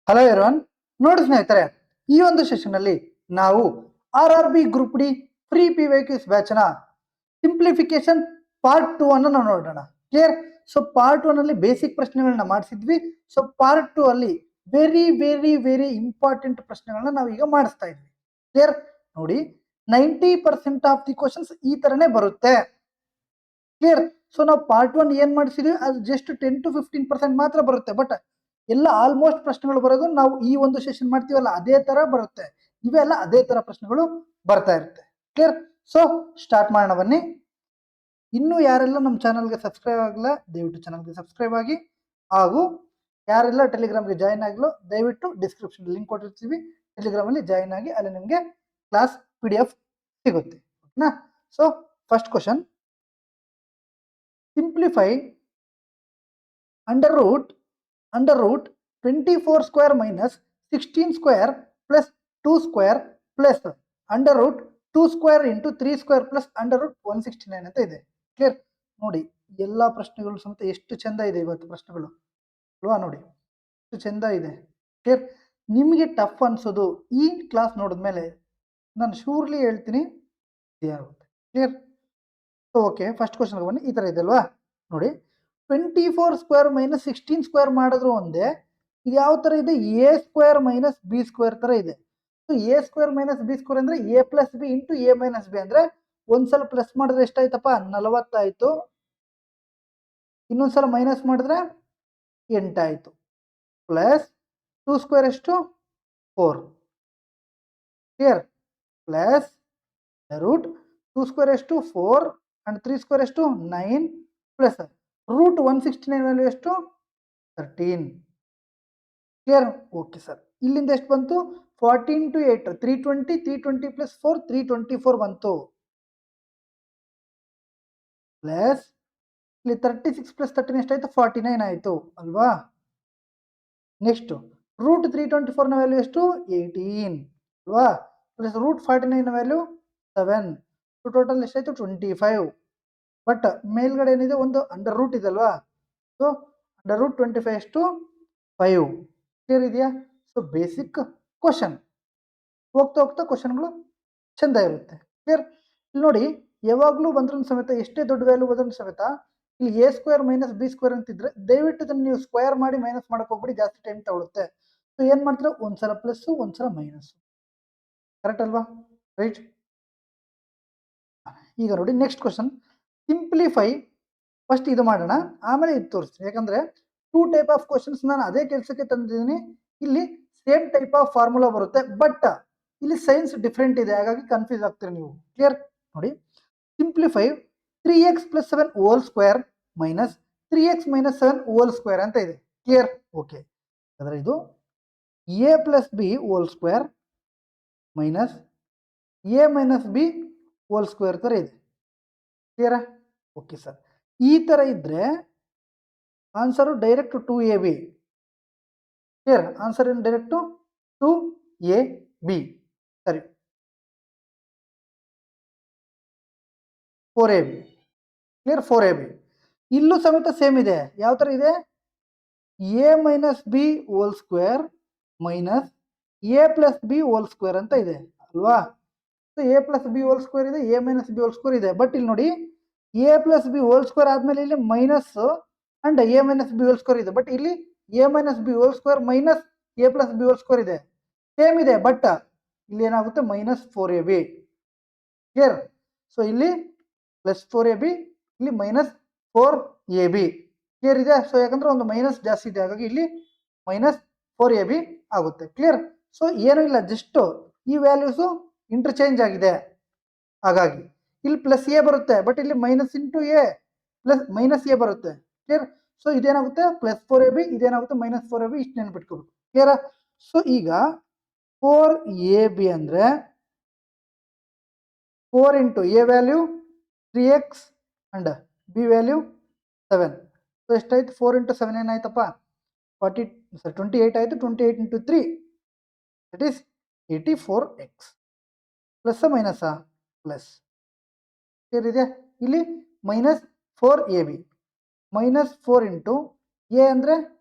Hello everyone. ನೋಡಿ ಸ್ನೇಹಿತರೆ, ಈ ಒಂದು ಸೆಷನ್ ಅಲ್ಲಿ ನಾವು RRB group D free PYQs batch ನ ಸಿಂಪ್ಲಿಫಿಕೇಶನ್ ಪಾರ್ಟ್ 2 ಅನ್ನು ನಾವು ನೋಡೋಣ. ಕ್ಲಿಯರ್? ಸೊ ಪಾರ್ಟ್ 1 ಅಲ್ಲಿ ಬೇಸಿಕ್ ಪ್ರಶ್ನೆಗಳನ್ನ ಮಾಡಿಸಿದ್ವಿ. ಸೊ ಪಾರ್ಟ್ 2 ಅಲ್ಲಿ ವೆರಿ ವೆರಿ ವೆರಿ ಇಂಪಾರ್ಟೆಂಟ್ ಪ್ರಶ್ನೆಗಳನ್ನ ನಾವು ಈಗ ಮಾಡಿಸ್ತಾ ಇದ್ವಿ. ಕ್ಲಿಯರ್? ನೋಡಿ, 90% ಆಫ್ ದಿ ಕ್ವಶನ್ಸ್ ಈ ತರನೇ ಬರುತ್ತೆ. ಕ್ಲಿಯರ್? ಸೊ ನಾವು ಪಾರ್ಟ್ 1 ಏನ್ ಮಾಡಿಸಿದ್ವಿ, ಅದು ಜಸ್ಟ್ 10 to 15% ಮಾತ್ರ ಬರುತ್ತೆ. ಬಟ್ ಎಲ್ಲ ಆಲ್ಮೋಸ್ಟ್ ಪ್ರಶ್ನೆಗಳು ಬರೋದು ನಾವು ಈ ಒಂದು ಸೆಷನ್ ಮಾಡ್ತೀವಲ್ಲ ಅದೇ ತರ ಬರುತ್ತೆ. ಇವೆಲ್ಲ ಅದೇ ತರ ಪ್ರಶ್ನೆಗಳು ಬರ್ತಾ ಇರುತ್ತೆ. ಕ್ಲಿಯರ್? ಸೊ ಸ್ಟಾರ್ಟ್ ಮಾಡೋಣ ಬನ್ನಿ. ಇನ್ನು ಯಾರೆಲ್ಲ ನಮ್ಮ ಚಾನಲ್ಗೆ ಸಬ್ಸ್ಕ್ರೈಬ್ ಆಗಿಲ್ಲ, ದಯವಿಟ್ಟು ಚಾನಲ್ಗೆ ಸಬ್ಸ್ಕ್ರೈಬ್ ಆಗಿ. ಹಾಗೂ ಯಾರೆಲ್ಲ ಟೆಲಿಗ್ರಾಮ್ಗೆ ಜಾಯಿನ್ ಆಗಲು ದಯವಿಟ್ಟು ಡಿಸ್ಕ್ರಿಪ್ಷನ್ ಲಿಂಕ್ ಕೊಟ್ಟಿರ್ತೀವಿ, ಟೆಲಿಗ್ರಾಮ್ ಅಲ್ಲಿ ಜಾಯಿನ್ ಆಗಿ, ಅಲ್ಲಿ ನಿಮಗೆ ಕ್ಲಾಸ್ PDF ಸಿಗುತ್ತೆ. ಓಕೆನಾ? So first question, simplify under root 24 square minus 16 square plus 2 square plus under root 2 square into 3 square plus under root 169 ಅಂತ ಇದೆ. ಕ್ಲಿಯರ್? ನೋಡಿ, ಎಲ್ಲಾ ಪ್ರಶ್ನೆಗಳು ಸಮೇತ ಎಷ್ಟು ಚಂದ ಇದೆ ಇವತ್ತು ಪ್ರಶ್ನೆಗಳು ಅಲ್ವಾ? ನೋಡಿ ಎಷ್ಟು ಚಂದ ಇದೆ. ಕ್ಲಿಯರ್? ನಿಮಗೆ ಟಫ್ ಅನ್ಸೋದು ಈ ಕ್ಲಾಸ್ ನೋಡಿದ್ಮೇಲೆ ನಾನು ಶೂರ್ಲಿ ಹೇಳ್ತೀನಿ ಆಗುತ್ತೆ. Clear? So okay, first question ಬನ್ನಿ. ಈ ತರ ಇದೆ ಅಲ್ವಾ? ನೋಡಿ, 24 ಸ್ಕ್ವೇರ್ ಮೈನಸ್ 16 ಸ್ಕ್ವೇರ್ ಮಾಡಿದ್ರು ಒಂದೇ. ಇದು ಯಾವ ತರ ಇದೆ? A square minus B square ತರ ಇದೆ. So A square minus B square ಅಂದ್ರೆ A plus B into A minus B. ಅಂದ್ರೆ ಒಂದ್ಸಲ ಪ್ಲಸ್ ಮಾಡಿದ್ರೆ ಎಷ್ಟಾಯ್ತಪ್ಪ? 40 ಆಯ್ತು. ಇನ್ನೊಂದ್ಸಲ ಮೈನಸ್ ಮಾಡಿದ್ರೆ 8 ಆಯ್ತು. ಪ್ಲಸ್ 2 ಸ್ಕ್ವೇರ್ ಎಷ್ಟು? 4. ಕ್ಲಿಯರ್? ಪ್ಲಸ್ ರೂಟ್ 2 ಸ್ಕ್ವೇರ್ ಎಷ್ಟು? 4 ಅಂಡ್ 3 ಸ್ಕ್ವೇರ್ ಎಷ್ಟು? 9 ಪ್ಲಸ್ ರೂಟ್ 169 ವ್ಯಾಲ್ಯೂ ಎಷ್ಟು? 13. ಕ್ಲಿಯರ್? Okay sir. ಇಲ್ಲಿಂದ ಎಷ್ಟು ಬಂತು? 14 to 8 320, 320 ಪ್ಲಸ್ 4 324 ಬಂತು. ಪ್ಲಸ್ ಇಲ್ಲಿ 36 ಪ್ಲಸ್ 13 ಎಷ್ಟಾಯ್ತು? 49 ಆಯ್ತು ಅಲ್ವಾ? ನೆಕ್ಸ್ಟ್ ರೂಟ್ 324 ನ ವ್ಯಾಲ್ಯೂ ಎಷ್ಟು? 18 ಅಲ್ವಾ? ಪ್ಲಸ್ ರೂಟ್ 49 ನ ವ್ಯಾಲ್ಯೂ 7. ಟೋಟಲ್ ಎಷ್ಟಾಯ್ತು? 25. ಬಟ್ ಮೇಲ್ಗಡೆ ಏನಿದೆ? ಒಂದು ಅಂಡರ್ ರೂಟ್ ಇದೆ ಅಲ್ವಾ? ಸೊ ಅಂಡರ್ ರೂಟ್ 25 ಎಷ್ಟು? 5. ಕ್ಲಿಯರ್ ಇದೆಯಾ? So basic question. ಹೋಗ್ತಾ ಹೋಗ್ತಾ ಕ್ವಶನ್ಗಳು ಚಂದ ಇರುತ್ತೆ. ಕ್ಲಿಯರ್? ಇಲ್ಲಿ ನೋಡಿ, ಯಾವಾಗಲೂ ಬಂದ್ರೂ ಸಮೇತ ಎಷ್ಟೇ ದೊಡ್ಡ ವ್ಯಾಲ್ಯೂ ಬಂದ್ರೂ ಸಮೇತ ಇಲ್ಲಿ A square minus B square ಅಂತಿದ್ರೆ ದಯವಿಟ್ಟು ಇದನ್ನು ನೀವು ಸ್ಕ್ವೇರ್ ಮಾಡಿ ಮೈನಸ್ ಮಾಡಕ್ ಹೋಗ್ಬಿಡಿ, ಜಾಸ್ತಿ ಟೈಮ್ ತಗೊಳುತ್ತೆ. ಸೊ ಏನ್ ಮಾಡ್ತೀರಾ? ಒಂದ್ಸಲ ಪ್ಲಸ್ ಒಂದ್ಸಲ ಮೈನಸ್. ಕರೆಕ್ಟ್ ಅಲ್ವಾ? ರೈಟ್. ಈಗ ನೋಡಿ ನೆಕ್ಸ್ಟ್ ಕ್ವಶನ್, ಸಿಂಪ್ಲಿಫೈ. ಫಸ್ಟ್ ಇದು ಮಾಡೋಣ, ಆಮೇಲೆ ಇದು ತೋರಿಸ್ತೀನಿ. ಯಾಕಂದ್ರೆ 2 ಟೈಪ್ ಆಫ್ ಕ್ವಶನ್ಸ್ ನಾನು ಅದೇ ಕೆಲಸಕ್ಕೆ ತಂದಿದ್ದೀನಿ. ಇಲ್ಲಿ ಸೇಮ್ ಟೈಪ್ ಆಫ್ ಫಾರ್ಮುಲಾ ಬರುತ್ತೆ, ಬಟ್ ಇಲ್ಲಿ ಸೈನ್ಸ್ ಡಿಫ್ರೆಂಟ್ ಇದೆ, ಹಾಗಾಗಿ ಕನ್ಫ್ಯೂಸ್ ಆಗ್ತೀರಿ ನೀವು. ಕ್ಲಿಯರ್? ನೋಡಿ, simplify 3x plus 7 whole square minus 3x minus 7 whole square ಅಂತ ಇದೆ. ಕ್ಲಿಯರ್? ಓಕೆ. ಅಂದ್ರೆ ಇದು A plus B whole square minus A minus B whole square ತರ ಇದೆ. ಕ್ಲಿಯರಾ? Okay sir. ಈ ತರ ಇದ್ರೆ answer direct 2AB. Clear? Answer ಏನು? Direct 2AB. ಸರಿ, 4AB. ಕ್ಲಿಯರ್? 4AB. ಇಲ್ಲೂ ಸಮೇತ ಸೇಮ್ ಇದೆ. ಯಾವ ತರ ಇದೆ? A minus B whole square minus A plus B whole square ಅಂತ ಇದೆ ಅಲ್ವಾ? So A plus B whole square ಇದೆ, A minus B whole square ಇದೆ. ಬಟ್ ಇಲ್ಲಿ ನೋಡಿ, A plus B whole square ಆದ್ಮೇಲೆ ಇಲ್ಲಿ minus and A minus B whole square ಇದೆ. ಬಟ್ ಇಲ್ಲಿ A minus B whole square minus A plus B whole square ಇದೆ, same ಇದೆ. But ಇಲ್ಲಿ ಏನಾಗುತ್ತೆ? Minus 4AB. ಕ್ಲಿಯರ್? ಸೊ ಇಲ್ಲಿ ಪ್ಲಸ್ 4AB, ಇಲ್ಲಿ ಮೈನಸ್ 4AB. ಕ್ಲಿಯರ್ ಇದೆ? ಸೊ ಯಾಕಂದ್ರೆ ಒಂದು ಮೈನಸ್ ಜಾಸ್ತಿ ಇದೆ, ಹಾಗಾಗಿ ಇಲ್ಲಿ ಮೈನಸ್ 4AB ಆಗುತ್ತೆ. ಕ್ಲಿಯರ್? ಸೊ ಏನೂ ಇಲ್ಲ, ಜಸ್ಟ್ ಈ ವ್ಯಾಲ್ಯೂಸ್ ಇಂಟರ್ಚೇಂಜ್ ಆಗಿದೆ, ಹಾಗಾಗಿ ಇಲ್ಲಿ ಪ್ಲಸ್ ಎ ಬರುತ್ತೆ. ಬಟ್ ಇಲ್ಲಿ minus into A plus minus A ಬರುತ್ತೆ. ಕ್ಲಿಯರ್? ಸೊ ಇದೇನಾಗುತ್ತೆ? ಪ್ಲಸ್ 4AB, ಇದೇನಾಗುತ್ತೆ? Minus 4AB. ಇಷ್ಟು ನೆನ್ಪಿಟ್ಕೋಬೇಕು. ಕ್ಲಿಯರ್? ಸೊ ಈಗ 4AB ಅಂದ್ರೆ 4 into A value 3x and B value 7. So ಎಷ್ಟಾಯ್ತು? 4 ಇಂಟು 7 ಏನಾಯ್ತಪ್ಪ? 28 ಆಯ್ತು. 28 into 3 that is 84x. Plus minus plus. Clear ಇದೆ? ಇಲ್ಲಿ minus 4AB minus 4 into A ಅಂದ್ರೆ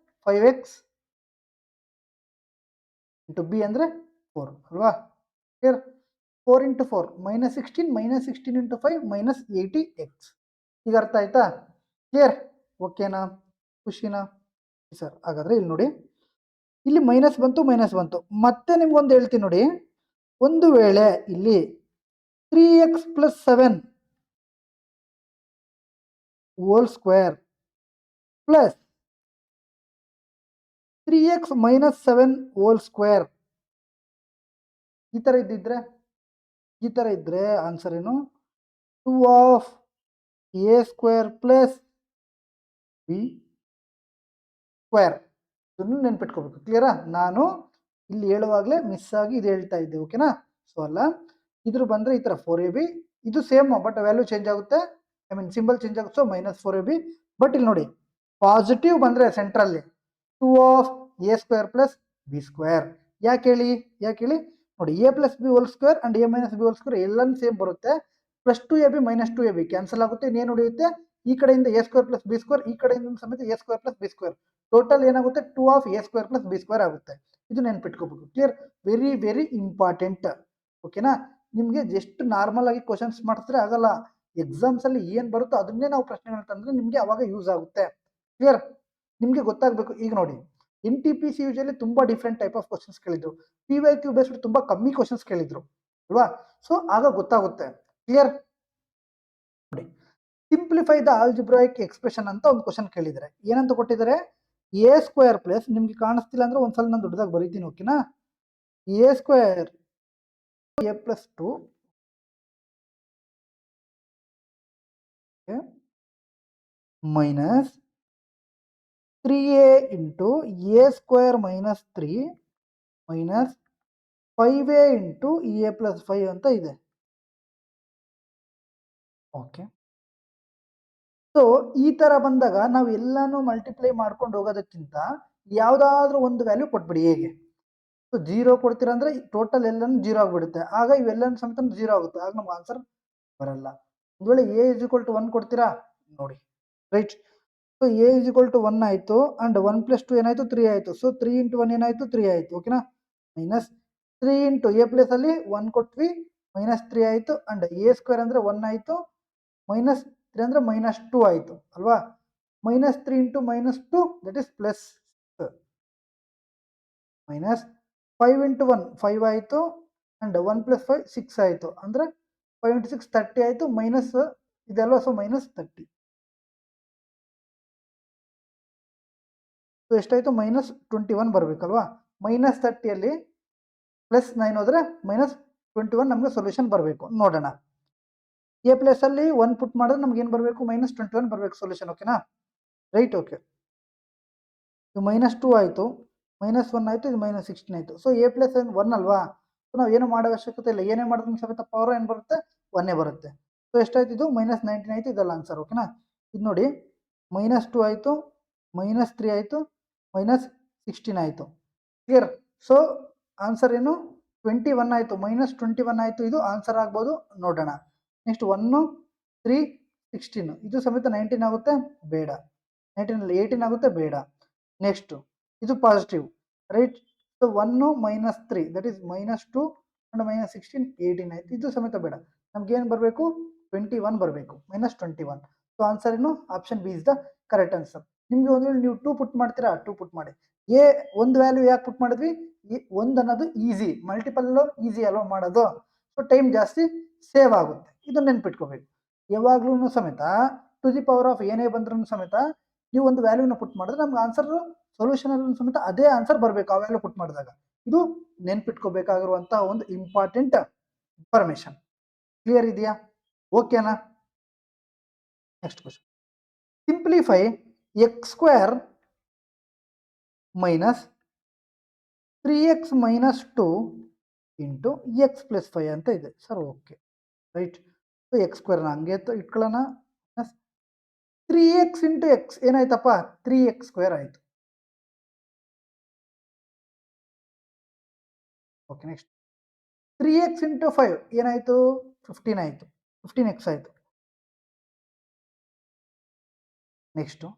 5x ಇಂಟು ಬಿ ಅಂದರೆ 4 ಅಲ್ವಾ? ಕ್ಲಿಯರ್? 4 into 4 -16 -16 into 5 -80x. ಈಗ ಅರ್ಥ ಆಯ್ತಾ? ಕ್ಲಿಯರ್? ಓಕೆನಾ? ಖುಷಿನಾ? ಸರ್ ಹಾಗಾದರೆ ಇಲ್ಲಿ ನೋಡಿ, ಇಲ್ಲಿ ಮೈನಸ್ ಬಂತು. ಮತ್ತೆ ನಿಮ್ಗೊಂದು ಹೇಳ್ತೀನಿ ನೋಡಿ, ಒಂದು ವೇಳೆ ಇಲ್ಲಿ 3x + 7 whole square plus 3x - 7 whole square ಈ ಥರ ಇದ್ದರೆ ಆನ್ಸರ್ ಏನು? 2 of a square plus b square. ಇದನ್ನು ನೆನ್ಪಿಟ್ಕೋಬೇಕು. ಕ್ಲಿಯರಾ? ನಾನು ಇಲ್ಲಿ ಹೇಳುವಾಗಲೇ ಮಿಸ್ ಆಗಿ ಇದು ಹೇಳ್ತಾ ಇದ್ದೆ. ಓಕೆನಾ? ಸೊ ಅಲ್ಲ, ಇದ್ರ ಬಂದರೆ ಈ ಥರ 4ab, ಇದು ಸೇಮ್ ಬಟ್ ವ್ಯಾಲ್ಯೂ ಚೇಂಜ್ ಆಗುತ್ತೆ, ಸಿಂಬಲ್ ಚೇಂಜ್ ಆಗುತ್ತೆ. So -4ab. ಬಟ್ ಇಲ್ಲಿ ನೋಡಿ, ಪಾಸಿಟಿವ್ ಬಂದರೆ ಸೆಂಟ್ರಲ್ಲಿ 2 of a square plus b square. ಯಾಕೆ ಹೇಳಿ ನೋಡಿ, a + b whole square and a - b whole square ಎಲ್ಲನೂ ಸೇಮ್ ಬರುತ್ತೆ. +2ab -2ab ಕ್ಯಾನ್ಸಲ್ ಆಗುತ್ತೆ. ಇನ್ನೇನು ಉಳಿಯುತ್ತೆ? ಈ ಕಡೆಯಿಂದ a square plus b square, ಈ ಕಡೆಯಿಂದ ಸಮೇತ a square plus b square. Total ಏನಾಗುತ್ತೆ? 2 of a square plus b square ಆಗುತ್ತೆ. ಇದು ನೆನ್ಪಿಟ್ಕೋಬೇಕು. ಕ್ಲಿಯರ್? Very very important. ಓಕೆನಾ? ನಿಮಗೆ ಜಸ್ಟ್ ನಾರ್ಮಲ್ ಆಗಿ ಕ್ವಶನ್ಸ್ ಮಾಡಿದ್ರೆ ಆಗಲ್ಲ. ಎಕ್ಸಾಮ್ಸ್ ಅಲ್ಲಿ ಏನು ಬರುತ್ತೋ ಅದನ್ನೇ ನಾವು ಪ್ರಶ್ನೆಗಳು ತಂದ್ರೆ ನಿಮಗೆ ಅವಾಗ ಯೂಸ್ ಆಗುತ್ತೆ. ಕ್ಲಿಯರ್? ನಿಮಗೆ ಗೊತ್ತಾಗಬೇಕು. ಈಗ ನೋಡಿ, NTPC ಯೂಶಲಿ ತುಂಬಾ ಡಿಫ್ರೆಂಟ್ ಟೈಪ್ ಆಫ್ ಕ್ವಶನ್ಸ್ ಕೇಳಿದ್ರು, PYQ ಬೇಸ್ಡ್ ತುಂಬಾ ಕಮ್ಮಿ ಕ್ವಶನ್ಸ್ ಕೇಳಿದ್ರು ಅಲ್ವಾ? ಸೊ ಆಗ ಗೊತ್ತಾಗುತ್ತೆ. ಕ್ಲಿಯರ್? ನೋಡಿ, ಸಿಂಪ್ಲಿಫೈ ದ ಆಲ್ಜಿಬ್ರಾಯಿಕ್ ಎಕ್ಸ್ಪ್ರೆಷನ್ ಅಂತ ಒಂದು ಕ್ವಶನ್ ಕೇಳಿದ್ದಾರೆ. ಏನಂತ ಕೊಟ್ಟಿದ್ದಾರೆ? a ಸ್ಕ್ವೇರ್ ಪ್ಲಸ್, ನಿಮ್ಗೆ ಕಾಣಿಸ್ತಿಲ್ಲ ಅಂದ್ರೆ ಒಂದ್ಸಲ ನಾನು ದೊಡ್ಡದಾಗಿ ಬರೀತೀನಿ. ಓಕೆನಾ? a square a + 2 minus 3a into a square -3 minus 5a into a + 5 ಅಂತ ಇದೆ. ಓಕೆ, ಸೊ ಈ ತರ ಬಂದಾಗ ನಾವು ಎಲ್ಲಾನು ಮಲ್ಟಿಪ್ಲೈ ಮಾಡ್ಕೊಂಡು ಹೋಗೋದಕ್ಕಿಂತ ಯಾವುದಾದ್ರೂ ಒಂದು ವ್ಯಾಲ್ಯೂ ಕೊಟ್ಬಿಡಿ. ಹೇಗೆ? ಸೊ 0 ಕೊಡ್ತೀರಾ ಅಂದ್ರೆ ಟೋಟಲ್ ಎಲ್ಲಾನು 0 ಆಗಿಬಿಡುತ್ತೆ. ಆಗ ಇವೆಲ್ಲನೂ ಸಮೇತ 0 ಆಗುತ್ತೆ. ಆಗ ನಮ್ಗೆ ಆನ್ಸರ್ ಬರಲ್ಲ. ಒಂದು ವೇಳೆ a = 1 ಕೊಡ್ತೀರಾ ನೋಡಿ, ರೈಟ್? ಸೊ a = 1 ಆಯಿತು ಅಂಡ್ 1 + 2 ಏನಾಯಿತು? 3 ಆಯಿತು. ಸೊ 3 × 1 ಏನಾಯಿತು? 3 ಆಯಿತು. ಓಕೆನಾ? ಮೈನಸ್ 3 ಇಂಟು a ಪ್ಲೇಸ್ ಅಲ್ಲಿ 1 ಕೊಟ್ವಿ, -3 ಆಯಿತು. ಅಂಡ್ a ಸ್ಕ್ವೇರ್ ಅಂದರೆ 1 ಆಯಿತು, -3 ಅಂದರೆ -2 ಆಯಿತು ಅಲ್ವಾ? -3 into -2 that is plus, minus 5 into 1 5 ಆಯಿತು, ಅಂಡ್ 1 + 5 6 ಆಯಿತು. ಅಂದರೆ 5 ಇಂಟು 6 30 ಆಯಿತು, ಮೈನಸ್ ಇದೆಲ್ವಾ? ಸೊ -30. ಸೊ ಎಷ್ಟಾಯಿತು? -21 ಬರಬೇಕಲ್ವಾ? -30ಯಲ್ಲಿ +9 ಹೋದರೆ -21 ನಮಗೆ ಸೊಲ್ಯೂಷನ್ ಬರಬೇಕು. ನೋಡೋಣ. a ಪ್ಲೇಸ್ ಅಲ್ಲಿ 1 ಪುಟ್ ಮಾಡಿದ್ರೆ ನಮ್ಗೆ ಏನು ಬರಬೇಕು? -21 ಬರಬೇಕು ಸೊಲ್ಯೂಷನ್. ಓಕೆನಾ? ರೈಟ್? ಓಕೆ, ಇದು -2 ಆಯಿತು, -1 ಆಯಿತು, ಇದು -16 ಆಯಿತು. ಸೊ a ಪ್ಲೇಸ್ 1 ಅಲ್ವಾ? ಸೊ ನಾವು ಏನು ಮಾಡೋ ಅವಶ್ಯಕತೆ ಇಲ್ಲ. ಏನೇ ಮಾಡಿದ್ರು ಸಮೇತ ಪವರ್ ಏನು ಬರುತ್ತೆ? 1 ಬರುತ್ತೆ. ಸೊ ಎಷ್ಟಾಯ್ತು? ಇದು -19 ಆಯಿತು. ಇದೆಲ್ಲ ಆನ್ಸರ್. ಓಕೆನಾ? ಇದು ನೋಡಿ, -2 ಆಯಿತು, -3 ಆಯಿತು, -16 ಆಯಿತು. ಕ್ಲಿಯರ್? ಸೊ ಆನ್ಸರ್ ಏನು? 21 ಆಯಿತು, -21 ಆಯಿತು. ಇದು ಆನ್ಸರ್ ಆಗ್ಬೋದು. ನೋಡೋಣ. ನೆಕ್ಸ್ಟ್ 1 3 16 ಇದು ಸಮೇತ 19 ಆಗುತ್ತೆ? ಬೇಡ. 19 18 ಆಗುತ್ತೆ? ಬೇಡ. ನೆಕ್ಸ್ಟ್ ಇದು positive, right? So 1 -3 that is -2 and -16 18 ಆಯಿತು. ಇದು ಸಮೇತ ಬೇಡ. ನಮ್ಗೆ ಏನು ಬರಬೇಕು? 21 ಬರಬೇಕು, -21. ಸೊ ಆನ್ಸರ್ ಏನು? Option B is the correct answer. ನಿಮ್ಗೆ ಒಂದು ವೇಳೆ ನೀವು 2 ಪುಟ್ ಮಾಡ್ತೀರಾ, 2 ಪುಟ್ ಮಾಡಿ. ಒಂದು ವ್ಯಾಲ್ಯೂ ಯಾಕೆ ಪುಟ್ ಮಾಡಿದ್ವಿ? 1 ಅನ್ನೋದು ಈಸಿ, ಮಲ್ಟಿಪಲ್ ಈಸಿ ಅಲ್ವಾ ಮಾಡೋದು? ಸೊ ಟೈಮ್ ಜಾಸ್ತಿ ಸೇವ್ ಆಗುತ್ತೆ. ಇದನ್ನ ನೆನ್ಪಿಟ್ಕೋಬೇಕು. ಯಾವಾಗ್ಲೂ ಸಮೇತ ಟು ದಿ ಪವರ್ ಆಫ್ ಏನೇ ಬಂದ್ರೂ ಸಮೇತ ನೀವು ಒಂದು ವ್ಯಾಲ್ಯೂನ ಪುಟ್ ಮಾಡಿದ್ರೆ ನಮ್ಗೆ ಆನ್ಸರ್ ಸೊಲ್ಯೂಷನ್ ಅಲ್ಲೂ ಸಮೇತ ಅದೇ ಆನ್ಸರ್ ಬರಬೇಕು ಆ ವ್ಯಾಲ್ಯೂ ಪುಟ್ ಮಾಡಿದಾಗ. ಇದು ನೆನ್ಪಿಟ್ಕೋಬೇಕಾಗಿರುವಂತಹ ಒಂದು ಇಂಪಾರ್ಟೆಂಟ್ ಇನ್ಫಾರ್ಮೇಶನ್. ಕ್ಲಿಯರ್ ಇದೆಯಾ? ಓಕೆನಾ? Next question. Simplify x square minus 3x - 2 into x + 5 ಅಂತ ಇದೆ. Sir okay, right? So X ಸ್ಕ್ವೇರ್ನ ಹಂಗೆ ಇಟ್ಕೊಳ್ಳೋಣ. 3x ಇಂಟು ಎಕ್ಸ್ ಏನಾಯ್ತಪ್ಪ? 3x² ಆಯಿತು. ಓಕೆ, ನೆಕ್ಸ್ಟ್ 3x ಇಂಟು 5 ಏನಾಯಿತು? 15 ಆಯಿತು, 15x ಆಯಿತು. ನೆಕ್ಸ್ಟು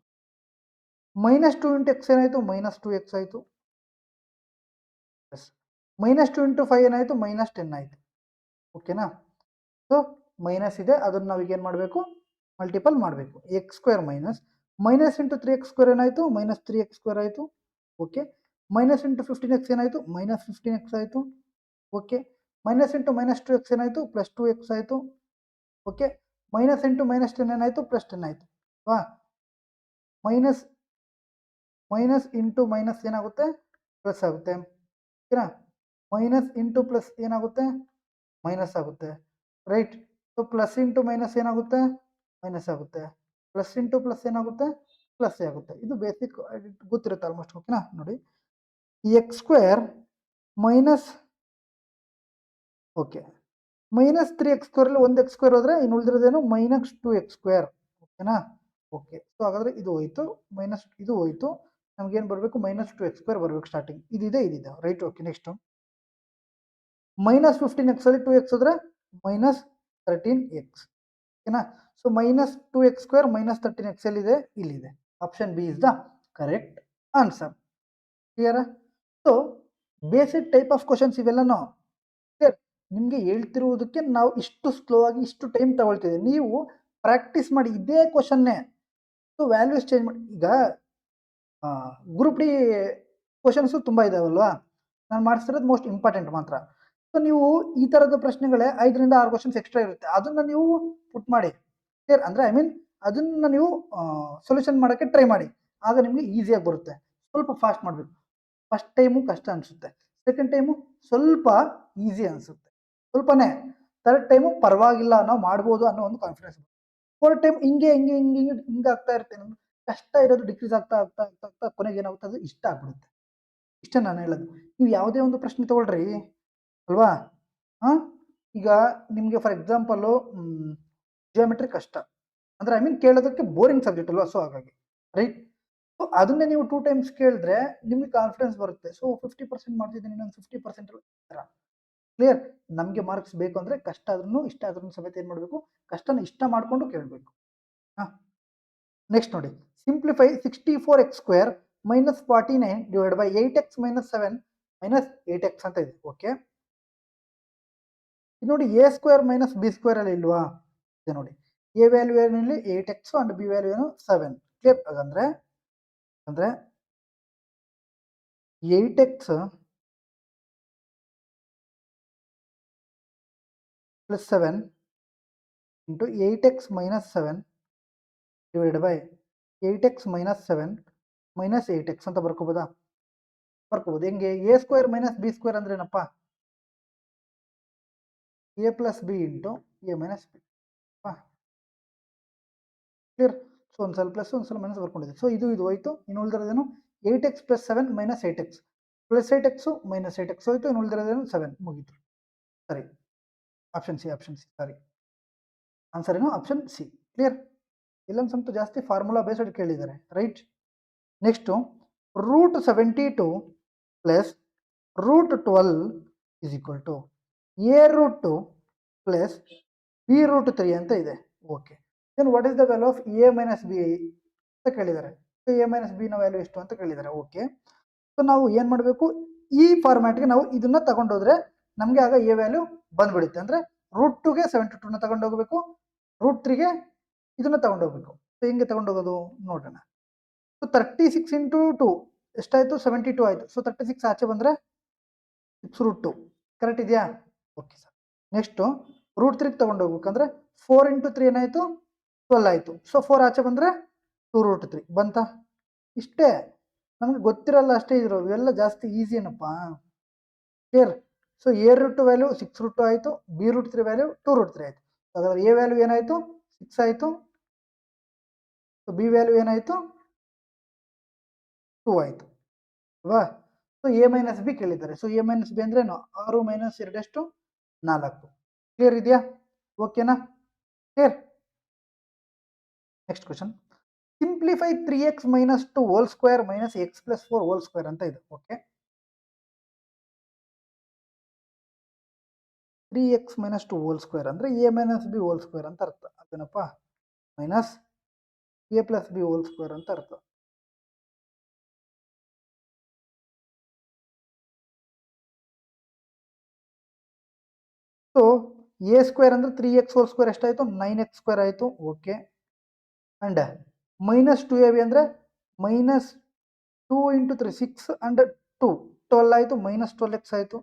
-2 ಇಂಟು x ಏನಾಯಿತು? -2x ಆಯಿತು. -2 ಇಂಟು 5 ಏನಾಯಿತು -10 ಆಯಿತು. ಓಕೆನಾ? ಸೊ ಮೈನಸ್ ಇದೆ, ಅದನ್ನು ನಾವು ಏನು ಮಾಡಬೇಕು, ಮಲ್ಟಿಪಲ್ ಮಾಡಬೇಕು. X square minus into 3x square ಏನಾಯಿತು, -3x ಸ್ಕ್ವೇರ್ ಆಯಿತು. ಓಕೆ, ಮೈನಸ್ ಇಂಟು 15x ಏನಾಯಿತು, -15x ಆಯಿತು. ಓಕೆ, ಮೈನಸ್ ಇಂಟು -2x ಏನಾಯಿತು, +2x ಆಯಿತು. ಓಕೆ, ಮೈನಸ್ ಇಂಟು -10 ಏನಾಯಿತು, +10 ಆಯಿತು. ವಾ, ಮೈನಸ್ ಮೈನಸ್ ಇಂಟು ಮೈನಸ್ ಏನಾಗುತ್ತೆ, ಪ್ಲಸ್ ಆಗುತ್ತೆ. ಓಕೆನಾ? ಮೈನಸ್ ಇಂಟು ಪ್ಲಸ್ ಏನಾಗುತ್ತೆ, ಮೈನಸ್ ಆಗುತ್ತೆ. Right? So plus into minus ಏನಾಗುತ್ತೆ, ಮೈನಸ್ ಆಗುತ್ತೆ. ಪ್ಲಸ್ ಇಂಟು ಪ್ಲಸ್ ಏನಾಗುತ್ತೆ, ಪ್ಲಸ್ ಆಗುತ್ತೆ. ಇದು ಬೇಸಿಕ್ ಗೊತ್ತಿರುತ್ತೆ ಆಲ್ಮೋಸ್ಟ್. ಓಕೆನಾ? ನೋಡಿ, X square minus okay -3x ಸ್ಕ್ವೇರಲ್ಲಿ 1x square ಹೋದರೆ ಇನ್ನು ಉಳಿದಿರೋದೇನು -2x ಸ್ಕ್ವೇರ್. ಓಕೆನಾ? ಓಕೆ, ಸೊ ಹಾಗಾದರೆ ಇದು ಹೋಯಿತು, ಮೈನಸ್ ಇದು ಹೋಯಿತು. ನಮಗೇನು ಬರಬೇಕು, -2x ಸ್ಕ್ವೇರ್ ಬರಬೇಕು ಸ್ಟಾರ್ಟಿಂಗ್. ಇದಿದೆ ರೈಟ್. ಓಕೆ, ನೆಕ್ಸ್ಟು -15x ಅಲ್ಲಿ 2x ಹೋದರೆ -13x. ಓಕೆನಾ? ಸೊ -2x ಸ್ಕ್ವೇರ್ -13x ಎಲ್ಲಿದೆ, ಇಲ್ಲಿದೆ. Option B is the correct answer. ಕ್ಲಿಯರಾ? So basic type of questions ಇವೆಲ್ಲನೂ ಕ್ಲಿಯರ್. ನಿಮಗೆ ಹೇಳ್ತಿರುವುದಕ್ಕೆ ನಾವು ಇಷ್ಟು ಸ್ಲೋ ಆಗಿ ಇಷ್ಟು ಟೈಮ್ ತಗೊಳ್ತಿದ್ದೀವಿ. ನೀವು ಪ್ರಾಕ್ಟೀಸ್ ಮಾಡಿ ಇದೇ ಕ್ವಶನ್ನೇ. ಸೊ ವ್ಯಾಲ್ಯೂಸ್ ಚೇಂಜ್ ಮಾಡಿ. ಈಗ ಗ್ರೂಪ್ ಡಿ ಕ್ವಶನ್ಸು ತುಂಬ ಇದಾವಲ್ವಾ, ನಾನು ಮಾಡಿಸ್ತಿರೋದು ಮೋಸ್ಟ್ ಇಂಪಾರ್ಟೆಂಟ್ ಮಾತ್ರ. ಸೊ ನೀವು ಈ ಥರದ ಪ್ರಶ್ನೆಗಳೇ 5ರಿಂದ 6 ಕ್ವಶನ್ಸ್ ಎಕ್ಸ್ಟ್ರಾ ಇರುತ್ತೆ, ಅದನ್ನು ನೀವು ಪುಟ್ ಮಾಡಿ. ಕ್ಲಿಯರ್? ಅಂದರೆ ಐ ಮೀನ್ ಅದನ್ನು ನೀವು ಸೊಲ್ಯೂಷನ್ ಮಾಡೋಕ್ಕೆ ಟ್ರೈ ಮಾಡಿ, ಆಗ ನಿಮಗೆ ಈಸಿಯಾಗಿ ಬರುತ್ತೆ. ಸ್ವಲ್ಪ ಫಾಸ್ಟ್ ಮಾಡಬೇಕು. ಫಸ್ಟ್ ಟೈಮು ಕಷ್ಟ ಅನಿಸುತ್ತೆ, ಸೆಕೆಂಡ್ ಟೈಮು ಸ್ವಲ್ಪ ಈಸಿ ಅನಿಸುತ್ತೆ, ಸ್ವಲ್ಪನೇ. ಥರ್ಡ್ ಟೈಮು ಪರವಾಗಿಲ್ಲ, ನಾವು ಮಾಡ್ಬೋದು ಅನ್ನೋ ಒಂದು ಕಾನ್ಫಿಡೆನ್ಸ್. ಫೋರ್ತ್ ಟೈಮ್ ಹಿಂಗೆ ಆಗ್ತಾ ಇರುತ್ತೆ. ನಮ್ಗೆ ಕಷ್ಟ ಇರೋದು ಡಿಕ್ರೀಸ್ ಆಗ್ತಾ ಆಗ್ತಾ ಆಗ್ತಾ ಆಗ್ತಾ ಕೊನೆಗೆ ಏನಾಗುತ್ತೆ, ಅದು ಇಷ್ಟ ಆಗ್ಬಿಡುತ್ತೆ. ಇಷ್ಟೇ ನಾನು ಹೇಳೋದು. ನೀವು ಯಾವುದೇ ಒಂದು ಪ್ರಶ್ನೆ ತಗೊಳ್ರಿ ಅಲ್ವಾ, ಈಗ ನಿಮಗೆ ಫಾರ್ ಎಕ್ಸಾಂಪಲ್ಲು ಜಿಯೋಮೆಟ್ರಿ ಕಷ್ಟ ಅಂದರೆ ಐ ಮೀನ್ ಕೇಳೋದಕ್ಕೆ ಬೋರಿಂಗ್ ಸಬ್ಜೆಕ್ಟ್ ಅಲ್ವಾ, ಸೊ ಹಾಗಾಗಿ ರೈಟ್. ಸೊ ಅದನ್ನೇ ನೀವು 2 ಟೈಮ್ಸ್ ಕೇಳಿದ್ರೆ ನಿಮಗೆ ಕಾನ್ಫಿಡೆನ್ಸ್ ಬರುತ್ತೆ. ಸೊ 50% ಮಾಡ್ತಿದ್ದೀನಿ, ಇನ್ನೊಂದು 50% ಥರ. ಕ್ಲಿಯರ್? ನಮಗೆ ಮಾರ್ಕ್ಸ್ ಬೇಕು ಅಂದರೆ ಕಷ್ಟ ಆದ್ರೂ ಇಷ್ಟ ಆದ್ರೂ ಸಮೇತ ಏನು ಮಾಡಬೇಕು, ಕಷ್ಟನ ಇಷ್ಟ ಮಾಡಿಕೊಂಡು ಕೇಳಬೇಕು. ನೆಕ್ಸ್ಟ್ ನೋಡಿ, simplify 64x square -49 divide by 8x - 7 -8x ಅಂತ ಇದೆ. ಓಕೆ, ಇದು ನೋಡಿ a ಸ್ಕ್ವೇರ್ -b ಸ್ಕ್ವೇರ್ ಅಲ್ಲಿ ಇಲ್ವಾ, ಇದೆ ನೋಡಿ. a ವ್ಯಾಲ್ಯೂ ಏನಲ್ಲಿ 8x ಅಂಡ್ b ವ್ಯಾಲ್ಯೂ ಏನು 7. ಕ್ಲಿಯರ್? ಹಾಗಂದ್ರೆ 8x + 7 into 8x - 7 divide by 8x - 7 -8x ಅಂತ ಬರ್ಕೋಬೋದಾ? ಬರ್ಕೋಬೋದು. ಹೆಂಗೆ? a ಸ್ಕ್ವೇರ್ -b ಸ್ಕ್ವೇರ್ ಅಂದ್ರೆ ಏನಪ್ಪ, a + b into a - b. Clear? So ಒಂದ್ಸಲ ಪ್ಲಸ್ ಒಂದ್ಸಲ ಮೈನಸ್ ಬರ್ಕೊಂಡಿದೆ. ಸೊ ಇದು ಹೋಯ್ತು. ಇನ್ನು ಉಳಿದಿರೋದೇನು 8x + 7 -8x + 8x -8x ಹೋಯ್ತು. ಇನ್ನು ಉಳಿದಿರೋದೇನು 7. ಮುಗೀತು. ಸರಿ, ಆಪ್ಷನ್ ಸಿ ಸಾರಿ, ಆನ್ಸರ್ ಏನು ಆಪ್ಷನ್ ಸಿ. ಕ್ಲಿಯರ್? ಇಲ್ಲೊಂದು ಸ್ವಲ್ಪ ಜಾಸ್ತಿ ಫಾರ್ಮುಲಾ ಬೇಸ್ಡ್ ಕೇಳಿದ್ದಾರೆ. ರೈಟ್? ನೆಕ್ಸ್ಟು √72 + √12 = a√2 + b√3 ಅಂತ ಇದೆ. Okay, then what is the value of a - b ಅಂತ ಕೇಳಿದ್ದಾರೆ. ಸೊ a - b ನ ವ್ಯಾಲ್ಯೂ ಎಷ್ಟು ಅಂತ ಕೇಳಿದ್ದಾರೆ. ಓಕೆ, ಸೊ ನಾವು ಏನು ಮಾಡಬೇಕು, ಈ ಫಾರ್ಮ್ಯಾಟ್ಗೆ ನಾವು ಇದನ್ನ ತಗೊಂಡೋದ್ರೆ ನಮಗೆ ಆಗ a ವ್ಯಾಲ್ಯೂ ಬಂದ್ಬಿಡುತ್ತೆ. ಅಂದರೆ √2ಗೆ 72ನ ತಗೊಂಡು ಹೋಗಬೇಕು, √3ಗೆ ಇದನ್ನ ತಗೊಂಡು ಹೋಗ್ಬೇಕು. ಸೊ ಹೆಂಗೆ ತಗೊಂಡು ಹೋಗೋದು ನೋಡೋಣ. ಸೊ 36 ಇಂಟು 2 ಎಷ್ಟಾಯಿತು, 72 ಆಯಿತು. ಸೊ 36 ಆಚೆ ಬಂದರೆ 6√2. ಕರೆಕ್ಟ್ ಇದೆಯಾ? Okay sir. ನೆಕ್ಸ್ಟು √3ಗೆ ತಗೊಂಡು ಹೋಗ್ಬೇಕಂದ್ರೆ 4 ಇಂಟು 3 ಏನಾಯಿತು, 12 ಆಯಿತು. ಸೊ 4 ಆಚೆ ಬಂದರೆ 2√3 ಬಂತಾ? ಇಷ್ಟೇ, ನಮಗೆ ಗೊತ್ತಿರಲ್ಲ ಅಷ್ಟೇ. ಇವೆಲ್ಲ ಜಾಸ್ತಿ ಈಸಿ ಏನಪ್ಪ. ಕ್ಲಿಯರ್? ಸೊ a√2 ವ್ಯಾಲ್ಯೂ 6√2 ಆಯಿತು, b√3 ವ್ಯಾಲ್ಯೂ 2√3 ಆಯಿತು. ಹಾಗಾದ್ರೆ a ವ್ಯಾಲ್ಯೂ ಏನಾಯಿತು, 6 ಆಯಿತು. ಸೊ ಬಿ ವ್ಯಾಲ್ಯೂ ಏನಾಯಿತು, 2 ಆಯಿತು ಅಲ್ವಾ? ಸೊ a - b ಕೇಳಿದ್ದಾರೆ. ಸೊ a - b ಅಂದ್ರೆ 6 - 2 ಎಷ್ಟು, 4. ಕ್ಲಿಯರ್ ಇದೆಯಾ? ಓಕೆನಾ? Clear? Next question, simplify 3x - 2 whole square - x + 4 hole square ಅಂತ ಇದೆ. ಓಕೆ, 3x - 2 ಹೋಲ್ ಸ್ಕ್ವೇರ್ ಅಂದರೆ a - b ಹೋಲ್ ಸ್ಕ್ವೇರ್ ಅಂತ ಅರ್ಥ. ಅದೇನಪ್ಪ, minus a + b hole square ಅಂತ ಅರ್ಥ. ಸೊ ಎ ಸ್ಕ್ವೇರ್ ಅಂದರೆ 3x ಹೋಲ್ ಸ್ಕ್ವೇರ್ ಎಷ್ಟಾಯಿತು 9x ಸ್ಕ್ವೇರ್ ಆಯಿತು. ಓಕೆ. ಅಂಡ್ ಮೈನಸ್ 2ab ಅಂದರೆ ಮೈನಸ್ 2 ಇಂಟು 3 6 ಅಂಡ್ 2 12 ಆಯಿತು, ಮೈನಸ್ 12x ಆಯಿತು.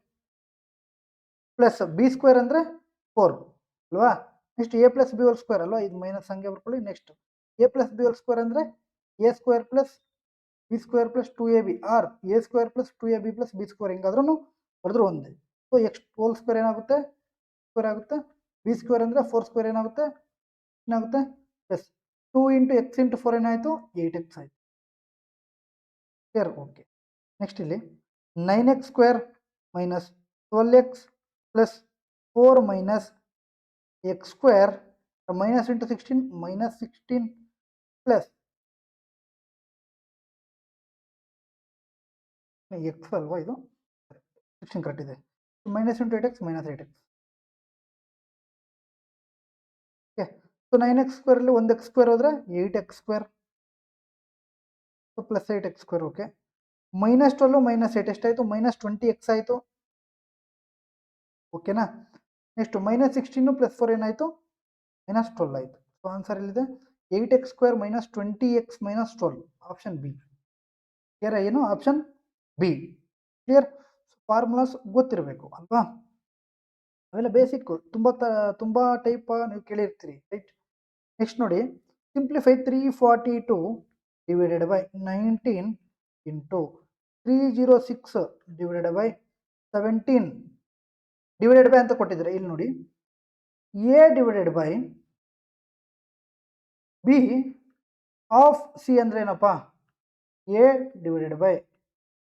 ಪ್ಲಸ್ ಬಿ ಸ್ಕ್ವೇರ್ ಅಂದರೆ 4 ಅಲ್ವಾ. Next A plus B whole square ಅಲ್ವಾ, ಇದು ಮೈನಸ್ ಹಂಗೆ ಬರ್ಕೊಳ್ಳಿ. Next A plus B whole square ಅಂದರೆ A square plus B square plus 2ab or A square plus 2ab plus B square ಹಿಂಗಾದ್ರೂ ಬರೆದ್ರು ಒಂದೇ. ಸೊ ಎಕ್ಸ್ ಹೋಲ್ ಸ್ಕ್ವೇರ್ ಏನಾಗುತ್ತೆ square ಆಗುತ್ತೆ. ಬಿ ಸ್ಕ್ವೇರ್ ಅಂದರೆ 4 ಸ್ಕ್ವೇರ್ ಏನಾಗುತ್ತೆ ಪ್ಲಸ್ 2 ಇಂಟು ಎಕ್ಸ್ ಇಂಟು 4 ಏನಾಯಿತು 8x ಆಯಿತು. ಕ್ಲಿಯರ್. ಓಕೆ. ನೆಕ್ಸ್ಟ್ ಇಲ್ಲಿ 9x square minus 12x plus 4 minus X square minus into 16 minus 16 plus X ಅಲ್ವಾ, ಇದು 16 ಕರೆಕ್ಟ್ ಇದೆ. Minus into 8x minus 8x. Okay. So 9x ಸ್ಕ್ವೇರಲ್ಲಿ 1x square ಹೋದರೆ 8x square. So plus 8x square. Okay. Minus 12 minus 8 ಎಷ್ಟಾಯಿತು minus 20x ಆಯಿತು. ಓಕೆನಾ. Next minus 16 plus 4 ಏನಾಯಿತು minus 12 ಆಯಿತು. So answer ಎಲ್ಲಿದೆ 8x square minus 20x minus 12 option B. Clear ಏನು option B. Clear. Formulas ಗೊತ್ತಿರಬೇಕು ಅಲ್ವಾ, ಅವೆಲ್ಲ ಬೇಸಿಕ್, ತುಂಬ ಟೈಪ್ ನೀವು ಕೇಳಿರ್ತೀರಿ ರೈಟ್. ನೆಕ್ಸ್ಟ್ ನೋಡಿ simplify 342 divided by 19 into 306 divided by 17 divided by ಅಂತ ಕೊಟ್ಟಿದ್ದಾರೆ. ಇಲ್ಲಿ ನೋಡಿ A divided by B of C ಅಂದರೆ ಏನಪ್ಪ A divided by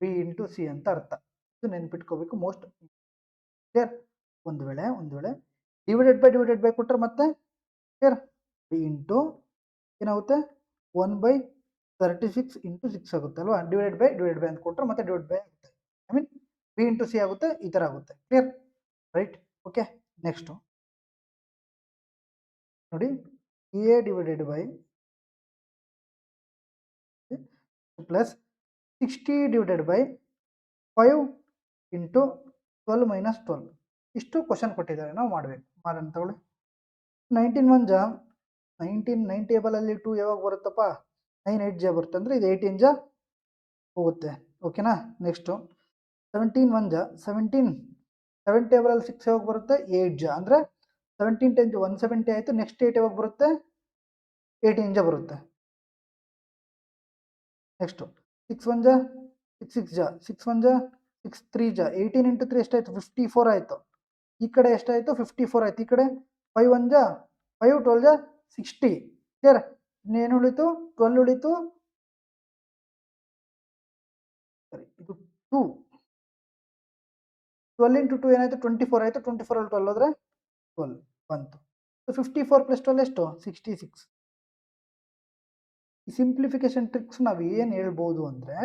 B into C ಅಂತ ಅರ್ಥ. ಇದು ನೆನ್ಪಿಟ್ಕೋಬೇಕು ಮೋಸ್ಟ್. ಕ್ಲಿಯರ್. ಒಂದು ವೇಳೆ ಡಿವೈಡೆಡ್ ಬೈ ಕೊಟ್ಟರೆ ಮತ್ತೆ ಕ್ಲಿಯರ್ ಬಿ ಇಂಟು ಏನಾಗುತ್ತೆ 1/36 ಇಂಟು 6 ಆಗುತ್ತೆ ಅಲ್ವಾ. ಡಿವೈಡೆಡ್ ಬೈ ಅಂತ ಕೊಟ್ಟರೆ ಮತ್ತೆ ಡಿವೈಡ್ ಬೈ ಆಗುತ್ತೆ. I mean B into C ಆಗುತ್ತೆ, ಈ ಥರ ಆಗುತ್ತೆ. Clear right. ಓಕೆ. ನೆಕ್ಸ್ಟು ನೋಡಿ A divided by plus 60 divided by 5 into 12 minus 12 ಇಷ್ಟು ಕ್ವಶನ್ ಕೊಟ್ಟಿದ್ದಾರೆ, ನಾವು ಮಾಡಬೇಕು. ಮಾಡೋಣ ತಗೊಳ್ಳಿ. 19 1 ಜಾ 19 9 ಟೇಬಲಲ್ಲಿ 2 ಯಾವಾಗ ಬರುತ್ತಪ್ಪ 9 8 ಜಾ ಬರುತ್ತೆ, ಅಂದರೆ ಇದು 18 ಜಾ ಹೋಗುತ್ತೆ. ಓಕೆನಾ. ನೆಕ್ಸ್ಟು 17 1 ಜಾ 17 7 ಟೇಬಲಲ್ಲಿ 6 ಯಾವಾಗ ಬರುತ್ತೆ 8 ಜಾ, ಅಂದರೆ 17 10 ಜಾ 170 ಆಯಿತು. ನೆಕ್ಸ್ಟ್ 8 ಯಾವಾಗ ಬರುತ್ತೆ 18 ಜಾ ಬರುತ್ತೆ. ನೆಕ್ಸ್ಟು 6 1 ಜಾ 6 6 ಜಾ 6 1 ಜಾ 6 3 ಜಾ 18 ಇಂಟು 3 ಎಷ್ಟಾಯಿತು 54 ಆಯಿತು. ಈ ಕಡೆ ಎಷ್ಟಾಯಿತು 54 ಆಯಿತು. ಈ ಕಡೆ 5 1 ಜಾ 5 12 ಜಾ 60. ಕ್ಲಿಯರ್. ಇನ್ನೇನು ಉಳಿತು 12 ಉಳಿತು. ಸರಿ, ಇದು 2 12 ಇಂಟು 2 ಏನಾಯಿತು 24 ಆಯಿತು. 24 ಅಲ್ಲಿ 12 ಹೋದರೆ 12 ಬಂತು. ಸೊ 54 ಪ್ಲಸ್ 12 ಎಷ್ಟು 66. ಈ ಸಿಂಪ್ಲಿಫಿಕೇಶನ್ ಟ್ರಿಕ್ಸ್ ನಾವು ಏನು ಹೇಳ್ಬೋದು ಅಂದರೆ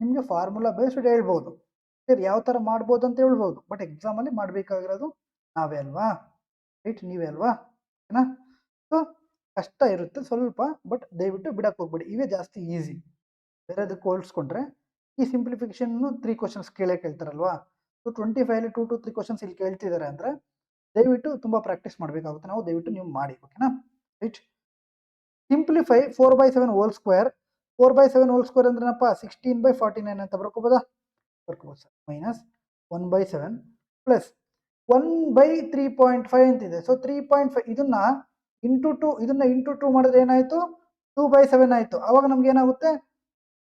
ನಿಮಗೆ ಫಾರ್ಮುಲಾ ಬೇಸ್ಡ್ ಹೇಳ್ಬೋದು, ಸರಿ ಯಾವ ಥರ ಮಾಡ್ಬೋದು ಅಂತ ಹೇಳ್ಬೋದು. ಬಟ್ ಎಕ್ಸಾಮಲ್ಲಿ ಮಾಡಬೇಕಾಗಿರೋದು ನಾವೇ ಅಲ್ವಾ, ರೈಟ್, ನೀವೇ ಅಲ್ವಾ. ಓಕೆನಾ. ಸೊ ಕಷ್ಟ ಇರುತ್ತೆ ಸ್ವಲ್ಪ, ಬಟ್ ದಯವಿಟ್ಟು ಬಿಡಕ್ಕೆ ಹೋಗ್ಬೇಡಿ, ಇವೇ ಜಾಸ್ತಿ ಈಸಿ. ಬೇರೆದಕ್ಕೆ ಹೋಲಿಸ್ಕೊಂಡ್ರೆ ಈ ಸಿಂಪ್ಲಿಫಿಕೇಶನ್ನು 3 ಕ್ವಶನ್ಸ್ ಕೇಳ್ತಾರಲ್ವಾ. ಸೊ 25 2 to 3 ಕ್ವಶನ್ಸ್ ಇಲ್ಲಿ ಕೇಳ್ತಿದ್ದಾರೆ ಅಂದರೆ ದಯವಿಟ್ಟು ತುಂಬ ಪ್ರಾಕ್ಟೀಸ್ ಮಾಡಬೇಕಾಗುತ್ತೆ. ನಾವು ದಯವಿಟ್ಟು ನೀವು ಮಾಡಿ. ಓಕೆನಾ. Right. Simplify 4/7 whole square. 4/7 whole square ಅಂದ್ರೆ ಏನಪ್ಪ 16/49 ಅಂತ ಬರ್ಕೋಬೋದಾ, ಬರ್ಕೋಬೋದು ಸರ್. ಮೈನಸ್ 1/7 ಪ್ಲಸ್ 1/3.5 ಅಂತಿದೆ. ಸೊ 3.5 ಇದನ್ನ ಇಂಟು 2 ಮಾಡಿದ್ರೆ ಏನಾಯಿತು 2/7 ಆಯಿತು. ಅವಾಗ ನಮ್ಗೆ ಏನಾಗುತ್ತೆ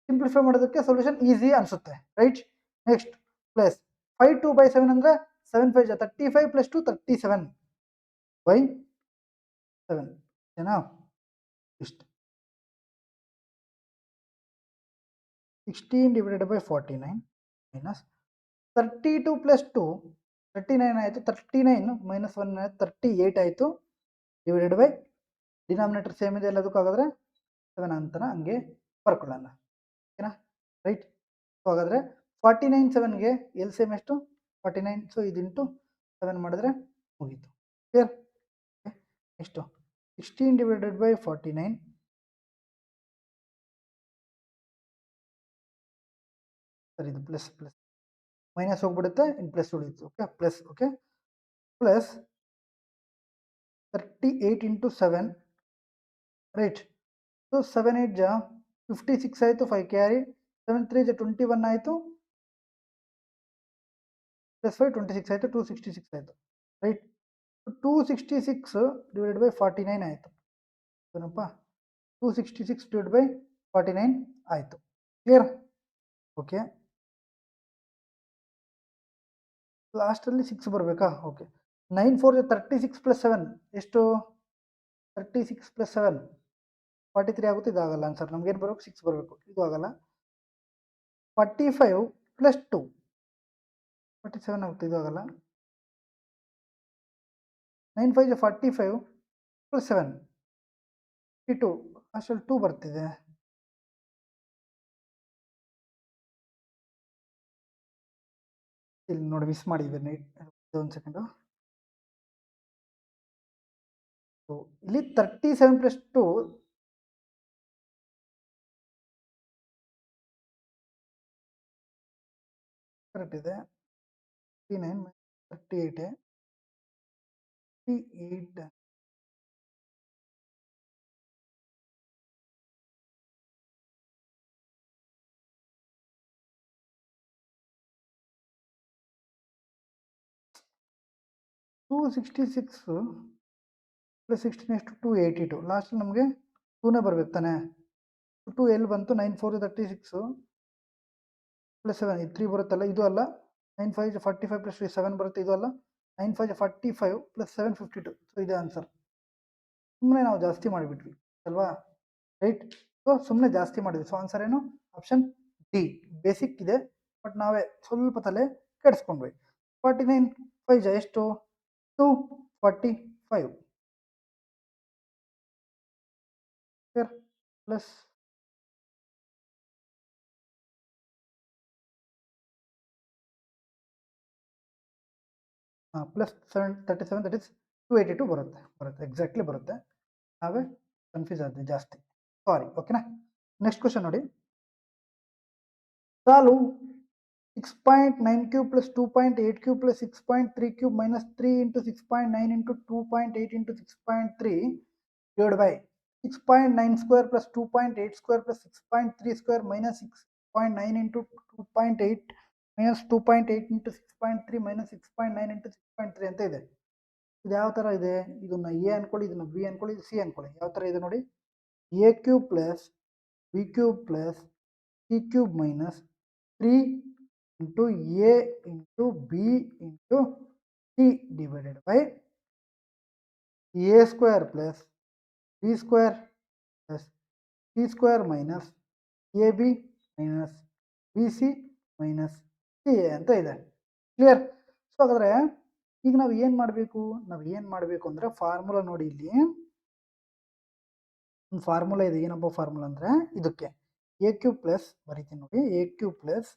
ಸಿಂಪ್ಲಿಫೈ ಮಾಡೋದಕ್ಕೆ ಸೊಲ್ಯೂಷನ್ ಈಸಿ ಅನಿಸುತ್ತೆ, ರೈಟ್. ನೆಕ್ಸ್ಟ್ ಪ್ಲಸ್ 5 2/7 ಅಂದರೆ 7 5 35 ಪ್ಲಸ್ 2 37/7 ಓಕೆನಾ. ಇಷ್ಟು 16 ಡಿವೈಡೆಡ್ ಬೈ 49 ಮೈನಸ್ 32 ಪ್ಲಸ್ 2 39 ಆಯಿತು. 39 ಮೈನಸ್ 1 38 ಆಯಿತು. ಡಿವೈಡೆಡ್ ಬೈ ಡಿನಾಮಿನೇಟರ್ ಸೇಮ್ ಇದೆ ಎಲ್ಲದಕ್ಕಾಗಾದರೆ 7 ಅಂತಾನೆ ಹಂಗೆ ಬರ್ಕೊಳ್ಳೋಣ. ಓಕೆನಾ. ರೈಟ್. ಸೊ ಹಾಗಾದರೆ 49 7ಗೆ ಎಲ್ ಸೇಮ್ ಎಷ್ಟು 49. ಸೊ ಇದು ಇಂಟು 7 ಮಾಡಿದ್ರೆ ಮುಗೀತು. ಕ್ಲಿಯರ್. ಎಷ್ಟು 16 ಡಿವೈಡೆಡ್ ಬೈ 49 ಸರ್, ಇದು ಪ್ಲಸ್ ಮೈನಸ್ ಹೋಗ್ಬಿಡುತ್ತೆ, ಇನ್ ಪ್ಲಸ್ ಉಳಿಯುತ್ತೆ. Okay plus. Okay plus 38 into 7, right? So 7 8 ja 56 ಆಯಿತು, 5 ಕ್ಯಾರಿ, 7 3 ja 21 ಆಯಿತು, ಪ್ಲಸ್ 5 26 ಆಯಿತು, 266 ಆಯಿತು, ರೈಟ್? 266 ಡಿವೈಡೆಡ್ ಬೈ 49 ಆಯಿತು, ಏನಪ್ಪ 266 ಡಿವೈಡ್ ಬೈ 49 ಆಯಿತು. ಕ್ಲಿಯರ್? ಓಕೆ, ಲಾಸ್ಟಲ್ಲಿ 6 ಬರಬೇಕಾ? ಓಕೆ, 9 4 36 ಪ್ಲಸ್ 7 ಎಷ್ಟು? 36 ಪ್ಲಸ್ 7 43 ಆಗುತ್ತೆ. ಇದಾಗಲ್ಲ ಆನ್ಸರ್. ನಮ್ಗೇನು ಬರಬೇಕು? 6 ಬರಬೇಕು. ಇದು ಆಗಲ್ಲ. 45 ಪ್ಲಸ್ 2 47 ಆಗುತ್ತೆ. ಇದು ಆಗಲ್ಲ. 9 5 45 ಪ್ಲಸ್ 7 52 ಅಷ್ಟರಲ್ಲಿ 2 ಬರ್ತಿದೆ. ಇಲ್ಲಿ ನೋಡಿ, ಮಿಸ್ ಮಾಡಿದ್ದೀನಿ. ಒಂದು ಸೆಕೆಂಡು. ಇಲ್ಲಿ 37 ಪ್ಲಸ್ 2 ಕರೆಕ್ಟ್ ಇದೆ. 39 38 38 266 ಪ್ಲಸ್ 16 ಎಷ್ಟು? 282. ಲಾಸ್ಟ್ ನಮಗೆ 2ನೇ ಬರ್ಬೇಕು ತಾನೆ. 2 ಎಲ್ಲಿ ಬಂತು? 9 4 36 ಪ್ಲಸ್ 7 3 ಬರುತ್ತಲ್ಲ, ಇದು ಅಲ್ಲ. 9 5 45 ಪ್ಲಸ್ 7 ಬರುತ್ತೆ, ಇದು ಅಲ್ಲ. 9 5 45 ಪ್ಲಸ್ 7 52. ಸೊ ಇದೆ ಆನ್ಸರ್. ಸುಮ್ಮನೆ ನಾವು ಜಾಸ್ತಿ ಮಾಡಿಬಿಟ್ವಿ ಅಲ್ವಾ, ರೈಟ್? ಸೊ ಸುಮ್ಮನೆ ಜಾಸ್ತಿ ಮಾಡಿದ್ವಿ. ಸೊ ಆನ್ಸರ್ ಏನು? Option D. ಬೇಸಿಕ್ ಇದೆ, ಬಟ್ ನಾವೇ ಸ್ವಲ್ಪ ತಲೆ ಕೆಡಿಸ್ಕೊಂಡ್ವಿ. 49 5 ಜಾ ಎಷ್ಟು? 245 ಪ್ಲಸ್ ಪ್ಲಸ್ 37 ದಟ್ ಇಸ್ 282 ಬರುತ್ತೆ ಎಕ್ಸಾಕ್ಟ್ಲಿ ಬರುತ್ತೆ. ನಾವೇ ಕನ್ಫ್ಯೂಸ್ ಆದ್ವಿ ಜಾಸ್ತಿ, ಸಾರಿ. ಓಕೆನಾ? ನೆಕ್ಸ್ಟ್ ಕ್ವಶನ್ ನೋಡಿ. ಸಾಲು 6.9 cube plus 2.8 cube plus 6.3 cube minus 3 into 6.9 into 2.8 into 6.3 divide by 6.9 square plus 2.8 square plus 6.3 square minus 6.9 into 2.8 minus 2.8 into 6.3 minus 6.9 into 6.3 ಅಂತ ಇದೆ. ಇದು ಯಾವ ಥರ ಇದೆ? ಇದನ್ನ ಎ ಅನ್ಕೊಳ್ಳಿ, ಇದನ್ನ ಬಿ ಅನ್ಕೊಳ್ಳಿ, ಸಿ ಅನ್ಕೊಳ್ಳಿ. ಯಾವ ಥರ ಇದೆ ನೋಡಿ. A cube plus B cube plus C cube minus 3 into A into B into C divided by A square plus B square plus C square minus A B minus B C minus C A ಅಂತ ಇದೆ. Clear? So ಹಾಗಾದರೆ ಈಗ ನಾವು ಏನು ಮಾಡಬೇಕು ಅಂದರೆ formula ನೋಡಿ. ಇಲ್ಲಿ ಒಂದು ಫಾರ್ಮುಲಾ ಇದೆ. ಏನಪ್ಪ ಫಾರ್ಮುಲಾ ಅಂದರೆ ಇದಕ್ಕೆ ಎ ಕ್ಯೂಬ್ ಪ್ಲಸ್ ಬರೀತೀನಿ ನೋಡಿ. A cube plus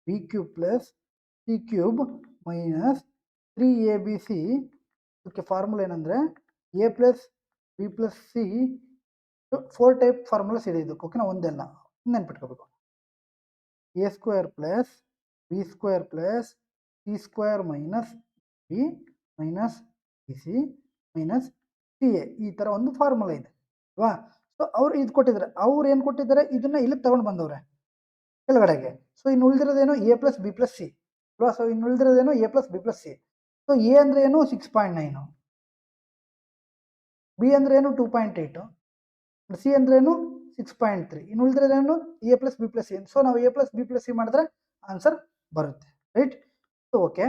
B cube plus C cube minus 3abc. ಇದಕ್ಕೆ ಫಾರ್ಮುಲಾ ಏನಂದರೆ A plus B plus C 4 type formulas ಇದೆ ಇದಕ್ಕೆ. ಓಕೆನಾ? ಒಂದೆಲ್ಲ ನೆನ್ಪಿಟ್ಕೋಬೇಕು. A square plus B square plus C square minus B minus B C minus C A, ಈ ಥರ ಒಂದು ಫಾರ್ಮುಲಾ ಇದೆ ಅಲ್ವಾ? ಸೊ ಅವ್ರು ಇದು ಕೊಟ್ಟಿದ್ದಾರೆ. ಅವ್ರು ಏನು ಕೊಟ್ಟಿದ್ದಾರೆ? ಇದನ್ನ ಇಲ್ಲಿ ತಗೊಂಡು ಬಂದವ್ರೆ ಕೆಳಗಡೆಗೆ. ಸೊ ಇನ್ನು ಉಳಿದಿರೋದೇನು? A plus B plus C ಅಲ್ವಾ? ಸೊ ಇನ್ನು ಉಳಿದಿರೋದೇನು? A plus B plus C. So A ಅಂದರೆ ಏನು? 6.9, ಬಿ ಅಂದರೆ ಏನು? 2.8, ಸಿ ಅಂದ್ರೆ ಏನು? 6.3. ಇನ್ನು ಉಳಿದಿರೋದೇನು? A plus B plus C. So ನಾವು A plus B plus C ಮಾಡಿದ್ರೆ ಆನ್ಸರ್ ಬರುತ್ತೆ, ರೈಟ್? ಸೊ ಓಕೆ,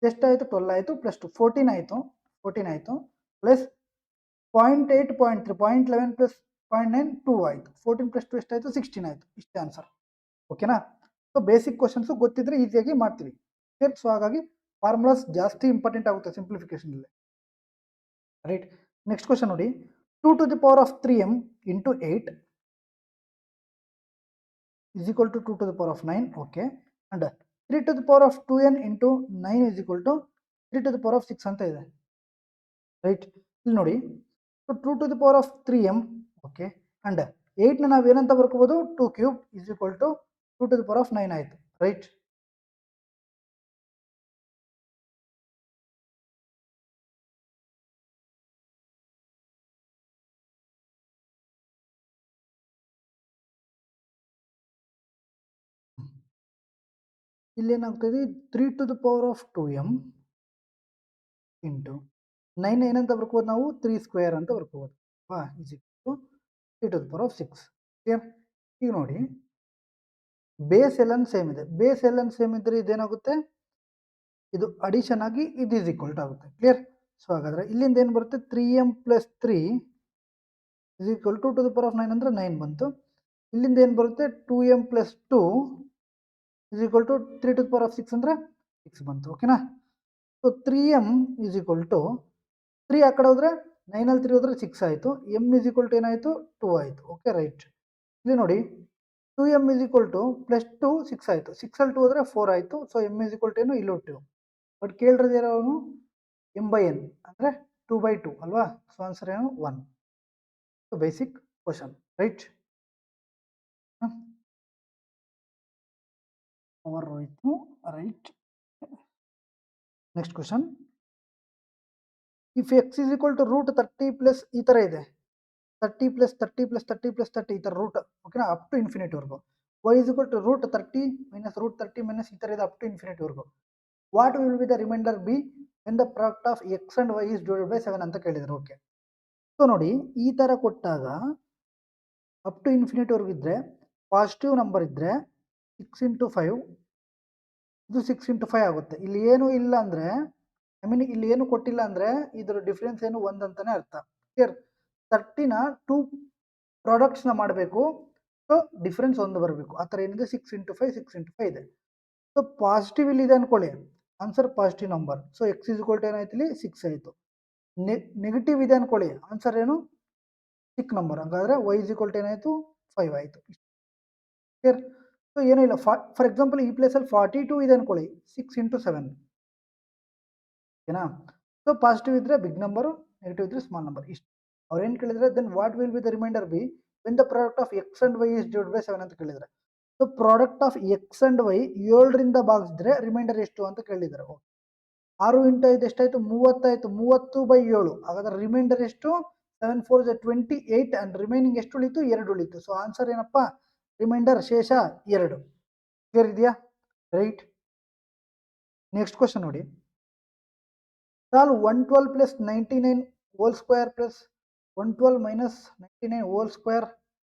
ಎಷ್ಟಾಯಿತು? 12 ಆಯಿತು ಪ್ಲಸ್ 2 14 ಆಯಿತು. 14 ಆಯಿತು ಪ್ಲಸ್ 0.8 0.3 0.11 ಪ್ಲಸ್ 0.9 2 ಆಯಿತು. 14 ಪ್ಲಸ್ 2 ಎಷ್ಟಾಯಿತು? 16 ಆಯಿತು. ಇಷ್ಟೇ ಆನ್ಸರ್. ಓಕೆನಾ? ಸೊ ಬೇಸಿಕ್ ಕ್ವಶನ್ಸು ಗೊತ್ತಿದ್ರೆ ಈಸಿಯಾಗಿ ಮಾಡ್ತೀವಿ. ಸೊ ಹಾಗಾಗಿ ಫಾರ್ಮುಲಾಸ್ ಜಾಸ್ತಿ ಇಂಪಾರ್ಟೆಂಟ್ ಆಗುತ್ತೆ ಸಿಂಪ್ಲಿಫಿಕೇಶನಲ್ಲಿ, ರೈಟ್? ನೆಕ್ಸ್ಟ್ ಕ್ವಶನ್ ನೋಡಿ. 2 to the power of 3m into 8 is equal to 2 to the power of 9. Okay, and 3 to the power of 2n into 9 is equal to 3 to the power of 6 ಅಂತ ಇದೆ, right? ಇಲ್ಲಿ ನೋಡಿ. So 2 to the power of 3m, okay, and 8ನ ನಾವು ಏನಂತ ಬರ್ಕೋಬೋದು? 2 cube is equal to 2 to the power of 9 ಆಯಿತು, right? ಇಲ್ಲೇನಾಗ್ತದೆ 3 to the power of 2m into 9 ಏನಂತ ಬರ್ಕೋಬೋದು ನಾವು 3 ಸ್ಕ್ವೇರ್ ಅಂತ ಬರ್ಕೋಬೋದು is equal to 3 to the power of 6 clear. ಈಗ ನೋಡಿ ಬೇಸ್ ಎಲ್ಲನ್ ಸೇಮ್ ಇದೆ, ಬೇಸ್ ಎಲ್ಲನ್ ಸೇಮ್ ಇದ್ರೆ ಇದೇನಾಗುತ್ತೆ, ಇದು ಅಡಿಷನ್ ಆಗಿ ಇದು ಈಸ್ ಈಕ್ವಲ್ ಟು ಆಗುತ್ತೆ. ಕ್ಲಿಯರ್. ಸೊ ಹಾಗಾದ್ರೆ ಇಲ್ಲಿಂದ ಏನು ಬರುತ್ತೆ, 3m plus 3 is equal to the power of 9 ಅಂದರೆ 9 ಬಂತು. ಇಲ್ಲಿಂದ ಏನು ಬರುತ್ತೆ, 2m plus 2 is equal to 3 to the power of 6 ಅಂದರೆ 6 ಬಂತು. ಓಕೆನಾ. So 3m is equal to 3 ಆ ಕಡೆ ಹೋದ್ರೆ 9 ಅಲ್ಲಿ 3 ಹೋದ್ರೆ 6 ಆಯಿತು. m ಇಸ್ ಈಕ್ವಲ್ ಟು ಏನಾಯಿತು, 2 ಆಯಿತು. Okay right. ಇಲ್ಲಿ ನೋಡಿ 2m is equal to plus 2 6 ಆಯಿತು, 6 ಅಲ್ಲಿ 2 ಹೋದ್ರೆ 4 ಆಯಿತು. So m is equal to ಏನು, ಇಲ್ಲೂ 2. ಬಟ್ ಕೇಳಿರೋದು ಏನೋ ಅವನು m/n ಅಂದರೆ 2/2 ಅಲ್ವಾ. ಸೊ ಆನ್ಸರ್ ಏನು 1. So basic question right. Over ಹೋಯ್ತು right. Next question, if X is equal to root 30 plus ಈ ಥರ ಇದೆ, 30 ಪ್ಲಸ್ 30 ಪ್ಲಸ್ 30 ಪ್ಲಸ್ 30 ಈ ಥರ ರೂಟ್, ಓಕೆನಾ, ಅಪ್ ಟು ಇನ್ಫಿನಿಟಿವರೆಗೂ. Y is equal to root 30 minus root 30 minus ಈ ಥರ ಇದೆ ಅಪ್ ಟು ಇನ್ಫಿನಿಟಿವರೆಗೂ. What will be the remainder be when the product of X and Y is divided by 7 ಅಂತ ಕೇಳಿದ್ರು. ಓಕೆ. ಸೊ ನೋಡಿ ಈ ಥರ ಕೊಟ್ಟಾಗ ಅಪ್ ಟು ಇನ್ಫಿನಿಟಿವರೆಗೂ ಇದ್ದರೆ ಪಾಸಿಟಿವ್ ನಂಬರ್ ಇದ್ದರೆ 6 ಇಂಟು 5 ಇದು 6 ಇಂಟು 5 ಆಗುತ್ತೆ. ಇಲ್ಲಿ ಏನೂ ಇಲ್ಲ ಅಂದರೆ, ಐ ಮೀನ್ ಇಲ್ಲಿ ಏನು ಕೊಟ್ಟಿಲ್ಲ ಅಂದರೆ ಇದರ ಡಿಫ್ರೆನ್ಸ್ ಏನು 1 ಅಂತಲೇ ಅರ್ಥ. ಕ್ಲಿಯರ್. 30ನ 2 ಪ್ರಾಡಕ್ಟ್ಸ್ನ ಮಾಡಬೇಕು, ಸೊ ಡಿಫ್ರೆನ್ಸ್ 1 ಬರಬೇಕು. ಆ ಥರ ಏನಿದೆ, 6 ಇಂಟು 5 6 ಇಂಟು 5 ಇದೆ. ಸೊ ಪಾಸಿಟಿವ್ ಇಲ್ಲಿ ಇದೆ ಅಂದ್ಕೊಳ್ಳಿ, answer positive number. So X is equal to ಏನಾಯ್ತು, ಇಲ್ಲಿ 6 ಆಯಿತು. ನೆಗೆಟಿವ್ ಇದೆ ಅಂದ್ಕೊಳ್ಳಿ, ಆನ್ಸರ್ ಏನು, ಸಿಕ್ ನಂಬರ್. ಹಾಗಾದರೆ ವೈ ಇಸ್ ಈಕ್ವಲ್ ಟು ಏನಾಯಿತು, 5 ಆಯಿತು. ಕ್ಲಿಯರ್. ಸೊ ಏನೂ ಇಲ್ಲ. ಫಾರ್ ಎಕ್ಸಾಂಪಲ್ ಈ ಪ್ಲೇಸಲ್ಲಿ 42 ಇದೆ ಅಂದ್ಕೊಳ್ಳಿ, 6 ಇಂಟು 7. ಓಕೆನಾ. ಸೊ ಪಾಸಿಟಿವ್ ಇದ್ದರೆ ಬಿಗ್ ನಂಬರು, ನೆಗೆಟಿವ್ ಇದ್ದರೆ ಸ್ಮಾಲ್ ನಂಬರ್. ಇಷ್ಟು ಅವ್ರು ಏನು ಕೇಳಿದರೆ, then what will be the remainder be when the product of X and Y is divided by 7 ಅಂತ ಕೇಳಿದರೆ. So product of X and Y 7ರಿಂದ ಭಾಗಿಸಿದ್ರೆ ರಿಮೈಂಡರ್ ಎಷ್ಟು ಅಂತ ಕೇಳಿದ್ದಾರೆ. 6 ಇಂಟು 5 ಎಷ್ಟಾಯಿತು, 30 ಆಯಿತು. 30/7. ಹಾಗಾದ್ರೆ ರಿಮೈಂಡರ್ ಎಷ್ಟು, 7 4 28 ಆ್ಯಂಡ್ ರಿಮೈನಿಂಗ್ ಎಷ್ಟು ಉಳಿತು, 2 ಉಳಿತು. ಸೊ ಆನ್ಸರ್ ಏನಪ್ಪ, ರಿಮೈಂಡರ್ ಶೇಷ 2. ಕ್ಲಿಯರ್ ಇದೆಯಾ, ರೈಟ್. ನೆಕ್ಸ್ಟ್ ಕ್ವಶನ್ ನೋಡಿ, solve 112 plus 99 whole square plus 112 minus 99 whole square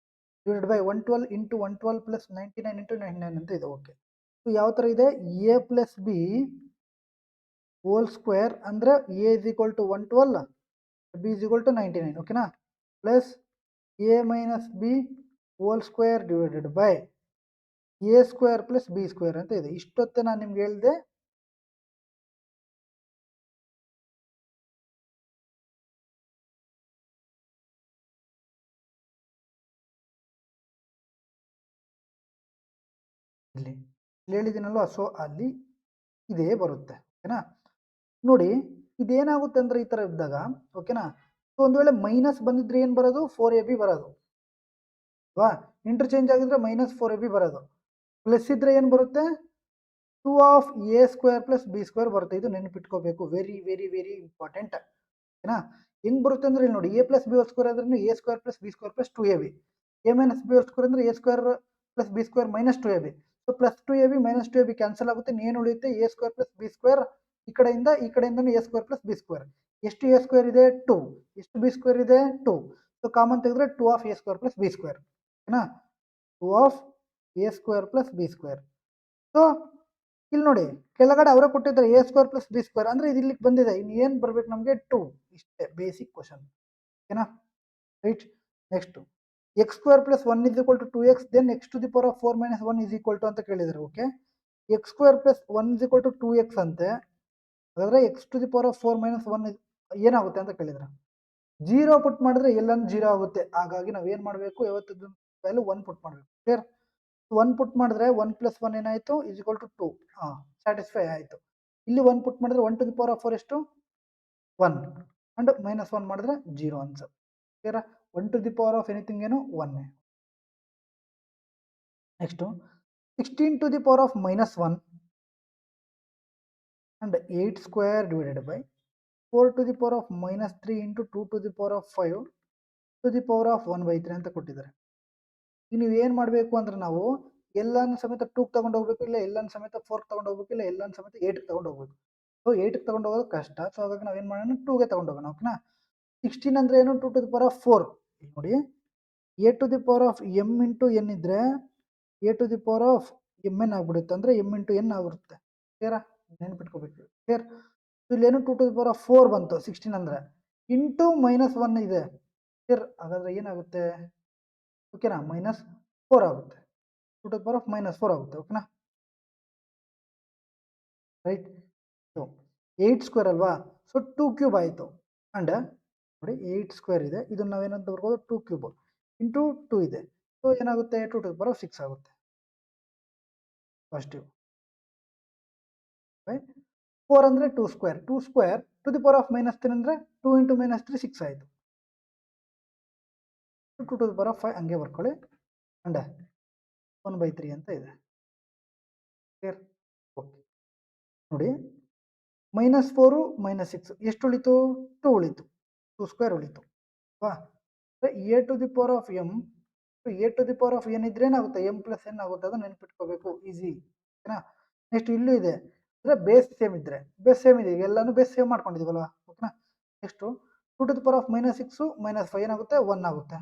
divided by 112 into 112 plus 99 into 99 ಅಂತ ಇದೆ. ಓಕೆ. ಸೊ ಯಾವ ಥರ ಇದೆ, A plus B whole square ಅಂದರೆ A is equal to 112, B is equal to 99. ಓಕೆನಾ. Plus A minus B whole square divided by A square plus B square ಅಂತ ಇದೆ. ಇಷ್ಟೊತ್ತೆ ನಾನು ನಿಮ್ಗೆ ಹೇಳಿದೆ, ಇಲ್ಲಿ ಹೇಳಿದ್ದೀನಲ್ವ. ಸೊ ಅಲ್ಲಿ ಇದೇ ಬರುತ್ತೆ. ಓಕೆನಾ. ನೋಡಿ ಇದೇನಾಗುತ್ತೆ ಅಂದರೆ ಈ ಥರ ಇದ್ದಾಗ, ಓಕೆನಾ. ಸೊ ಒಂದು ವೇಳೆ ಮೈನಸ್ ಬಂದಿದ್ರೆ ಏನು ಬರೋದು, 4ab ಬರೋದು ಅಲ್ವಾ. ಇಂಟರ್ಚೇಂಜ್ ಆಗಿದ್ರೆ ಮೈನಸ್ 4ab ಬರೋದು. ಪ್ಲಸ್ ಇದ್ರೆ ಏನು ಬರುತ್ತೆ, 2 of A square plus B square ಬರುತ್ತೆ. ಇದು ನೆನಪಿಟ್ಕೋಬೇಕು, ವೆರಿ ವೆರಿ ವೆರಿ ಇಂಪಾರ್ಟೆಂಟ್. ಓಕೆನಾ. ಹೆಂಗೆ ಬರುತ್ತೆ ಅಂದರೆ ಇಲ್ಲಿ ನೋಡಿ, ಎ ಪ್ಲಸ್ ಬಿ ಸ್ಕ್ವೇರ್ ಅಂದ್ರೆ A square plus B square plus 2ab. A minus B square ಅಂದರೆ A square plus B square minus 2ab. So plus 2ab minus 2ab cancel ಆಗುತ್ತೆ, ಏನು ಉಳಿಯುತ್ತೆ, A square plus B square. ಈ ಕಡೆಯಿಂದ A square plus B square. ಎಷ್ಟು A square ಇದೆ, 2. ಎಷ್ಟು B square ಇದೆ, 2. ಸೊ ಕಾಮನ್ ತೆಗೆದ್ರೆ 2 of A square plus B square. ಓಕೆನಾ. 2 of A square plus B square. So ಇಲ್ಲಿ ನೋಡಿ ಕೆಳಗಡೆ ಅವರೇ ಕೊಟ್ಟಿದ್ದಾರೆ A square plus B square, ಅಂದರೆ ಇದು ಇಲ್ಲಿಗೆ ಬಂದಿದೆ. ಇನ್ನು ಏನು ಬರಬೇಕು ನಮಗೆ, 2. ಇಷ್ಟೇ ಬೇಸಿಕ್ ಕ್ವಶನ್. ಓಕೆನಾ, right. Next X square plus 1 is equal to 2x, then X to the power of 4 minus 1 is equal to ಅಂತ ಕೇಳಿದ್ದಾರೆ. Okay. X square plus 1 is equal to 2x ಅಂತೆ. ಹಾಗಾದರೆ X to the power of 4 minus 1 ಏನಾಗುತ್ತೆ ಅಂತ ಕೇಳಿದ್ರೆ, 0 ಪುಟ್ ಮಾಡಿದ್ರೆ ಎಲ್ಲನೂ 0 ಆಗುತ್ತೆ. ಹಾಗಾಗಿ ನಾವು ಏನು ಮಾಡಬೇಕು, ಯಾವತ್ತಿದ್ದು ವ್ಯಾಲ್ಯೂ 1 ಪುಟ್ ಮಾಡಬೇಕು. ಕ್ಲಿಯರ್. 1 ಪುಟ್ ಮಾಡಿದ್ರೆ 1 ಪ್ಲಸ್ 1 ಏನಾಯಿತು, ಇಸ್ ಈಕ್ವಲ್ ಟು 2. ಸ್ಯಾಟಿಸ್ಫೈ ಆಯಿತು. ಇಲ್ಲಿ 1 ಪುಟ್ ಮಾಡಿದ್ರೆ 1 ಟು ದಿ ಪವರ್ ಆಫ್ 4 ಎಷ್ಟು, 1 ಅಂಡ್ ಮೈನಸ್ 1 ಮಾಡಿದ್ರೆ 0 ಆನ್ಸರ್. ಕ್ಲಿಯರಾ. 1 to the power of anything ಏನು, 1. Next 16 to the power of minus 1 and 8 square divided by 4 to the power of minus 3 into 2 to the power of 5 to the power of 1/3 ಅಂತ ಕೊಟ್ಟಿದ್ದಾರೆ. ಈಗ ನೀವು ಏನು ಮಾಡಬೇಕು ಅಂದ್ರೆ ನಾವು ಎಲ್ಲಾನು ಸಮೇತ 2 ತಗೊಂಡು ಹೋಗ್ಬೇಕು, ಇಲ್ಲ ಎಲ್ಲಾನು ಸಮೇತ 4 ತಗೊಂಡು ಹೋಗ್ಬೇಕು, ಇಲ್ಲ ಎಲ್ಲಾನು ಸಮೇತ 8 ತಗೊಂಡು ಹೋಗ್ಬೇಕು. ಸೊ 8 ತಗೊಂಡು ಹೋಗೋದು ಕಷ್ಟ. ಸೊ ಹಾಗಾಗಿ ನಾವೇನ್ ಮಾಡೋಣ, 2ಗೆ ತಗೊಂಡು ಹೋಗೋಣ. ಓಕೆನಾ. 16 ಅಂದ್ರೆ ಏನು, 2 ಟು ದಿ ಪವರ್ ಆಫ್ 4. ನೋಡಿ, A to the power of M into N ಇದ್ರೆ A to the power of M N ಆಗ್ಬಿಡುತ್ತೆ, ಅಂದ್ರೆ ಎಮ್ ಇಂಟು ಎನ್ ಆಗಿರುತ್ತೆ. ಕ್ಲಿಯರಾ, ನೆನ್ಪಿಟ್ಕೋಬೇಕು. ಕ್ಲಿಯರ್. ಇಲ್ಲೇನು 2 ಟು ದಿ ಪವರ್ ಆಫ್ 4 ಬಂತು 16 ಅಂದ್ರೆ, ಇಂಟು -1 ಇದೆ. ಕ್ಲಿಯರ್. ಹಾಗಾದ್ರೆ ಏನಾಗುತ್ತೆ, ಓಕೆನಾ, -4 ಆಗುತ್ತೆ. 2 ಟು ದಿ ಪವರ್ ಆಫ್ -4 ಆಗುತ್ತೆ. ಓಕೆನಾ, ರೈಟ್. ಸೊ 8 ಸ್ಕ್ವೇರ್ ಅಲ್ವಾ, ಸೊ 2 ಕ್ಯೂಬ್ ಆಯಿತು. ಅಂಡ್ ನೋಡಿ 8 ಸ್ಕ್ವೇರ್ ಇದೆ, ಇದನ್ನ ನಾವೇನಂತ ಬರ್ಬೋದು, 2 ಕ್ಯೂಬ್ ಇಂಟು 2 ಇದೆ. ಸೊ ಏನಾಗುತ್ತೆ, 2 ಟು ದಿ ಪವರ್ ಆಫ್ 6 ಆಗುತ್ತೆ. ಪಾಸಿಟಿವ್. 4 ಅಂದ್ರೆ 2 square, 2 square to the power of -3 ಅಂದ್ರೆ 2 ಇಂಟು -3 6 ಆಯಿತು. 2 ಟು ದಿ ಪವರ್ ಆಫ್ 5 ಹಂಗೆ ಬರ್ಕೊಳ್ಳಿ. ಅಂಡ್ 1/3 ಅಂತ ಇದೆ. ಕ್ಲಿಯರ್. ಓಕೆ. ನೋಡಿ, -4 -6 ಎಷ್ಟು ಉಳಿತು, 2 ಉಳಿತು, 2 ಸ್ಕ್ವೇರ್ ಉಳಿತು ಅಲ್ವಾ. A to the power of m a to the power of n ಇದ್ರೆ ಏನಾಗುತ್ತೆ, ಎಮ್ ಪ್ಲಸ್ ಎನ್ ಆಗುತ್ತೆ. ಅದನ್ನ ನೆನ್ಪಿಟ್ಕೋಬೇಕು, ಈಸಿ. ಓಕೆನಾ. ನೆಕ್ಸ್ಟ್ ಇಲ್ಲೂ ಇದೆ, ಅಂದ್ರೆ ಬೇಸ್ ಸೇಮ್ ಇದ್ರೆ, ಬೇಸ್ ಸೇಮ್ ಇದೆ, ಎಲ್ಲಾನು ಬೇಸ್ ಸೇಮ್ ಮಾಡ್ಕೊಂಡಿದೀವಲ್ವಾ. ಓಕೆನಾ. Next 2 to the power of -6 -5 ಏನಾಗುತ್ತೆ, 1 ಆಗುತ್ತೆ,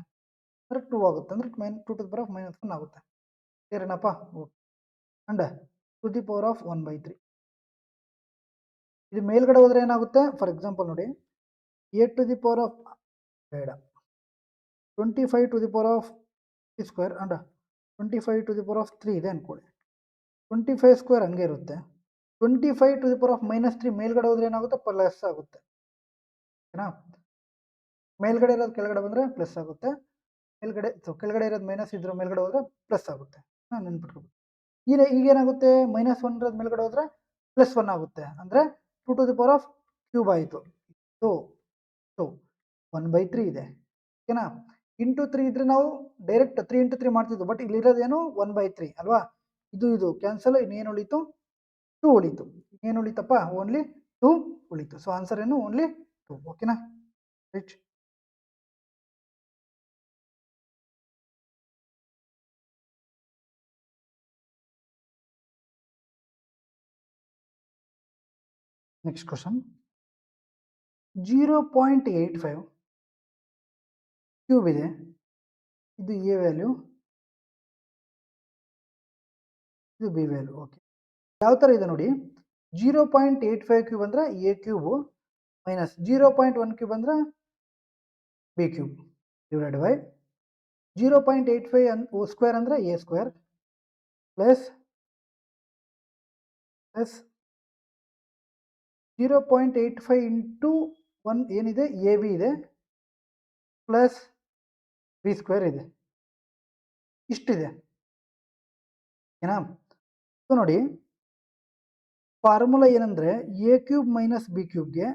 ಅಂದ್ರೆ 2 ಆಗುತ್ತೆ, ಅಂದ್ರೆ 2 ಟು ದಿ ಪವರ್ ಆಫ್ -1 ಆಗುತ್ತೆ. ಕ್ಲಿಯರ್ ಏನಪ್ಪ. Okay. And to the power of 1/3 ಇದು ಮೇಲ್ಗಡೆ ಹೋದ್ರೆ ಏನಾಗುತ್ತೆ, ಫಾರ್ ಎಕ್ಸಾಂಪಲ್ ನೋಡಿ, A to the power of ಬೇಡ 25 to the power of square and 25 to the power of 3 ಇದೆ ಅನ್ಕೊಳ್ಳಿ. 25 ಸ್ಕ್ವೇರ್ ಹಂಗೆ ಇರುತ್ತೆ. 25 ಟು ದಿ ಪವರ್ ಆಫ್ -3 ಮೇಲ್ಗಡೆ ಹೋದ್ರೆ ಏನಾಗುತ್ತೆ, ಪ್ಲಸ್ ಆಗುತ್ತೆ. ಓಕೆನಾ. ಮೇಲ್ಗಡೆ ಇರೋದು ಕೆಳಗಡೆ ಬಂದ್ರೆ ಪ್ಲಸ್ ಆಗುತ್ತೆ, ಮೇಲ್ಗಡೆ ಕೆಳಗಡೆ ಇರೋದು ಮೈನಸ್ ಇದ್ರ ಮೇಲ್ಗಡೆ ಹೋದ್ರೆ ಪ್ಲಸ್ ಆಗುತ್ತೆ. ನೆನ್ಪಿಟ್ಕೋಬೇಕು. ಈಗೇನಾಗುತ್ತೆ, -1 ಇರೋದು ಮೇಲ್ಗಡೆ ಹೋದ್ರೆ +1 ಆಗುತ್ತೆ, ಅಂದ್ರೆ 2 to the power of cube ಆಯಿತು. ಸೊ 1/3 ಇದೆ. ಓಕೆನಾ. ಇಂಟು 3 ಇದ್ರೆ ನಾವು ಡೈರೆಕ್ಟ್ 3 ಇಂಟು 3 ಮಾಡ್ತಿದ್ವು, ಬಟ್ ಇಲ್ಲಿರೋದೇನು 1/3 ಅಲ್ವಾ. ಇದು ಕ್ಯಾನ್ಸಲ್, ಇನ್ನೇನು ಉಳಿತು, 2 ಉಳಿತು. ಏನು ಉಳಿತಪ್ಪ, ಓನ್ಲಿ 2 ಉಳಿತು. ಸೊ ಆನ್ಸರ್ ಏನು, ಓನ್ಲಿ 2. ಓಕೆನಾ. ರೈಟ್. ನೆಕ್ಸ್ಟ್ ಕ್ವಶನ್, 0.85 ಕ್ಯೂಬ್ ಇದೆ, ಇದು ಎ ವ್ಯಾಲ್ಯೂ, ಇದು ಬಿ ವ್ಯಾಲ್ಯೂ. ಓಕೆ. ಯಾವ ಥರ ಇದೆ ನೋಡಿ, 0.85 ಕ್ಯೂಬ್ ಅಂದ್ರೆ ಎ ಕ್ಯೂಬು, ಮೈನಸ್ 0.1 ಕ್ಯೂಬ್ ಅಂದ್ರೆ B cube, divide by 0.85 square ಅಂದ್ರೆ ಎ ಸ್ಕ್ವೇರ್, ಪ್ಲಸ್ 0.85 ಇಂಟು 1 ಏನಿದೆ, ಎ ಬಿ ಇದೆ, ಪ್ಲಸ್ ಬಿ ಸ್ಕ್ವೇರ್ ಇದೆ, ಇಷ್ಟಿದೆ. ಓಕೆನಾ. ಸೊ ನೋಡಿ, ಫಾರ್ಮುಲಾ ಏನಂದ್ರೆ ಎ ಕ್ಯೂಬ್ ಮೈನಸ್ ಬಿ ಕ್ಯೂಬ್ಗೆ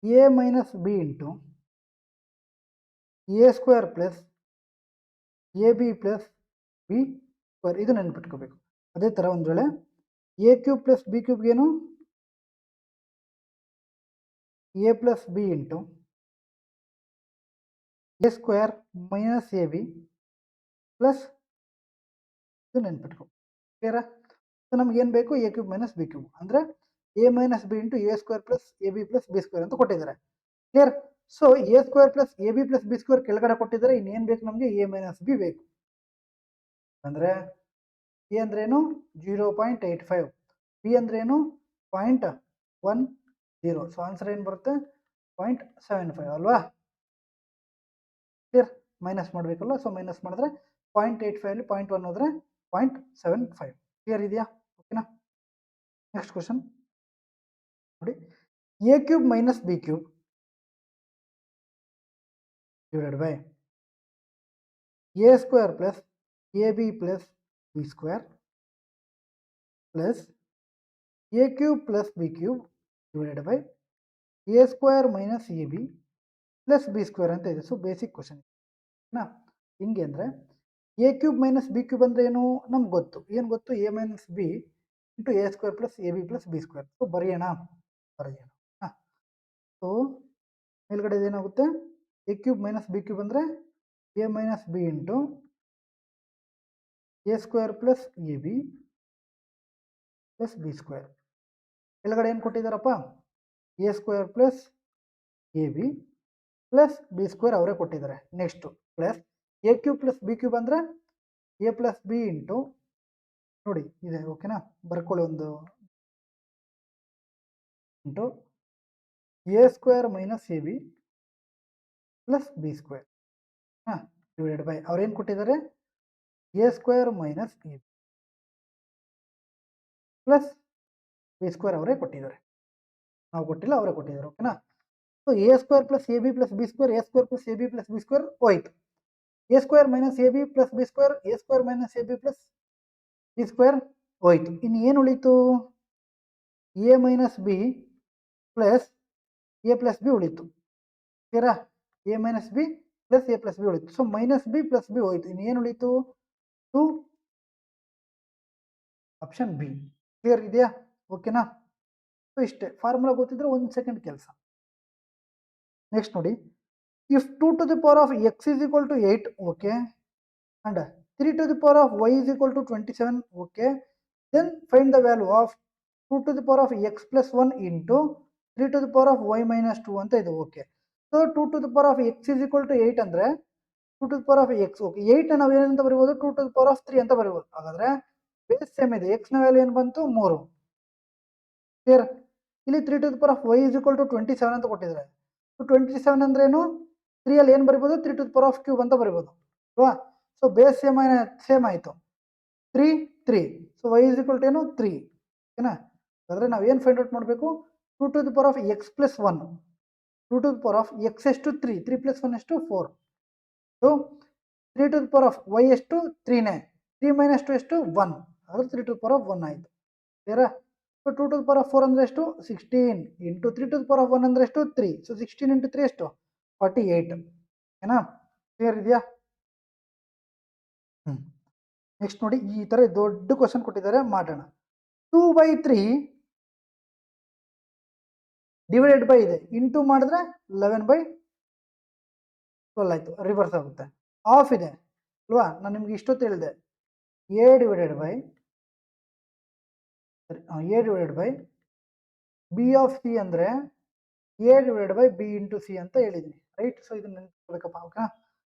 A minus B into A square plus A B plus B square, ಇದು ನೆನ್ಪಿಟ್ಕೋಬೇಕು. ಅದೇ ಥರ ಒಂದು ವೇಳೆ ಎ ಕ್ಯೂಬ್ ಪ್ಲಸ್ ಬಿ ಕ್ಯೂಬ್ಗೇನು A plus B into A square minus A B plus, ಇದು ನೆನ್ಪಿಟ್ಕೊ. ಕ್ಲಿಯರಾ. ಸೊ ನಮ್ಗೆ ಏನು ಬೇಕು, A cube minus B cube ಅಂದರೆ A minus B into A square plus A B plus B square ಅಂತ ಕೊಟ್ಟಿದ್ದಾರೆ. Clear. So A square plus A B plus B square ಕೆಳಗಡೆ ಕೊಟ್ಟಿದ್ದಾರೆ, ಇನ್ನೇನು ಬೇಕು ನಮಗೆ, ಎ ಮೈನಸ್ ಬಿ ಬೇಕು. ಅಂದರೆ ಎ ಅಂದ್ರೇನು 0.85, ಬಿ ಅಂದ್ರೇನು 0.10. ಸೊ ಆನ್ಸರ್ ಏನು ಬರುತ್ತೆ, 0.75 ಅಲ್ವಾ. ಕ್ಲಿಯರ್. ಮೈನಸ್ ಮಾಡಬೇಕಲ್ಲ, ಸೊ ಮೈನಸ್ ಮಾಡಿದ್ರೆ 0.85 ಅಲ್ಲಿ 0.1 ಹೋದ್ರೆ 0.75. ಕ್ಲಿಯರ್ ಇದೆಯಾ. ಓಕೆನಾ. ನೆಕ್ಸ್ಟ್ ಕ್ವಶನ್ ನೋಡಿ, A cube minus B cube divide by A square plus A B plus B square plus A cube plus B cube divided by A square minus A B plus B square ಅಂತ ಇದೆ. So basic question ನಾ ಹಿಂಗೆ ಅಂದರೆ A cube minus B cube ಅಂದರೆ ಏನು ನಮ್ಗೆ ಗೊತ್ತು, ಏನು ಗೊತ್ತು, A minus B into A square plus A B plus B square. So ಬರೆಯೋಣ. ಹಾಂ. ಸೊ ಮೇಲ್ಗಡೆ ಏನಾಗುತ್ತೆ, A cube minus B cube ಅಂದರೆ A minus B into A square plus A B plus B square. ಕೆಳಗಡೆ ಏನು ಕೊಟ್ಟಿದ್ದಾರಪ್ಪ? A square plus A B plus B square ಅವರೇ ಕೊಟ್ಟಿದ್ದಾರೆ. Next plus A cube plus B cube ಅಂದರೆ A plus B into, ನೋಡಿ ಇದೆ ಓಕೆನಾ, ಬರ್ಕೊಳ್ಳಿ ಒಂದು, into A square minus A B plus B square ಹಾಂ ಡಿವೈಡೆಡ್ ಬೈ ಅವ್ರೇನು ಕೊಟ್ಟಿದ್ದಾರೆ? A square minus A B plus B square ಅವರೇ ಕೊಟ್ಟಿದ್ದಾರೆ, ನಾವು ಕೊಟ್ಟಿಲ್ಲ, ಅವರೇ ಕೊಟ್ಟಿದ್ದಾರೆ ಓಕೆನಾ. So A square plus A B plus B square, A square plus A B plus B square ಹೋಯ್ತು. A square minus A B plus B square, A square minus A B plus B square ಹೋಯ್ತು. ಇನ್ನು ಏನು ಉಳೀತು? A minus B plus A plus B ಉಳೀತು. ಕ್ಲಿಯರಾ? A minus B plus A plus B ಉಳೀತು. So minus B plus B ಹೋಯ್ತು. ಇನ್ನು ಏನು ಉಳೀತು? 2 ಆಪ್ಷನ್ ಬಿ. ಕ್ಲಿಯರ್ ಇದೆಯಾ? ಓಕೆನಾ? ಸೊ ಇಷ್ಟೇ, ಫಾರ್ಮುಲಾ ಗೊತ್ತಿದ್ರೆ 1 ಸೆಕೆಂಡ್ ಕೆಲಸ. ನೆಕ್ಸ್ಟ್ ನೋಡಿ, if 2 to the power of x is equal to 8, okay, and 3 to the power of y is equal to 27, okay, then find the value of 2 to the power of x plus 1 into 3 to the power of y minus 2 ಅಂತ ಇದೆ. Okay, so 2 to the power of x is equal to 8 ಅಂದರೆ 2 to the power of x, okay, 8 ನಾವು ಏನಂತ ಬರೀಬೋದು? 2 to the power of 3 ಅಂತ ಬರೀಬೋದು. ಹಾಗಾದ್ರೆ base same ಇದೆ, x ನ value ಏನು ಬಂತು? 3. ಕ್ಲಿಯರ್? ಇಲ್ಲಿ 3 to the power of y is equal to 27 ಅಂತ ಕೊಟ್ಟಿದ್ದಾರೆ. ಸೊ 27 ಅಂದ್ರೆ ಏನು? 3 ಅಲ್ಲಿ ಏನು ಬರಿಬೋದು? 3 to the power of cube ಅಂತ ಬರಿಬೋದು ಅಲ್ವಾ? ಸೊ ಬೇಸ್ ಸೇಮ್ ಆಯಿತು, 3 3. So y is equal to ಏನು? 3. ಓಕೆನಾ? ಹಾಗಾದರೆ ನಾವು ಏನು ಫೈಂಡ್ ಔಟ್ ಮಾಡಬೇಕು? 2 to the power of x plus 1, 2 to the power of x ಎಷ್ಟು? 3, 3 plus 1 ಎಷ್ಟು? 4. So 3 to the power of y ಎಷ್ಟು? 3ನೇ, 3 minus 2 ಎಷ್ಟು? 1. ಹಾಗಾದ್ರೆ 3 to the power of 1 ಆಯಿತು. ಕ್ಲಿಯರಾ? So 2 to the power of 4 ಅಂದರೆ ಎಷ್ಟು? 16 into 3 to the power of 1 ಅಂದರೆ ಎಷ್ಟು? 3. ಸೊ 16 ಇಂಟು 3 ಎಷ್ಟು? 48. ಓಕೆನಾ? ಕ್ಲಿಯರ್ ಇದೆಯಾ? ನೆಕ್ಸ್ಟ್ ನೋಡಿ, ಈ ಥರ ದೊಡ್ಡ ಕ್ವಶನ್ ಕೊಟ್ಟಿದ್ದಾರೆ, ಮಾಡೋಣ. 2/3 ಡಿವೈಡೆಡ್ ಬೈ ಇದೆ, ಇಂಟು ಮಾಡಿದ್ರೆ 11/12 ಆಯಿತು, ರಿವರ್ಸ್ ಆಗುತ್ತೆ. ಆಫ್ ಇದೆ ಅಲ್ವಾ? ನಾನು ನಿಮ್ಗೆ ಇಷ್ಟೊತ್ತು ಹೇಳಿದೆ, A divided by B of C ಅಂದರೆ A divided by B into C ಅಂತ ಹೇಳಿದ್ದೀನಿ, ರೈಟ್? ಸೊ ಇದನ್ನ ನೆನ್ಸ್ಕೋಬೇಕಪ್ಪ, ಓಕೆನಾ?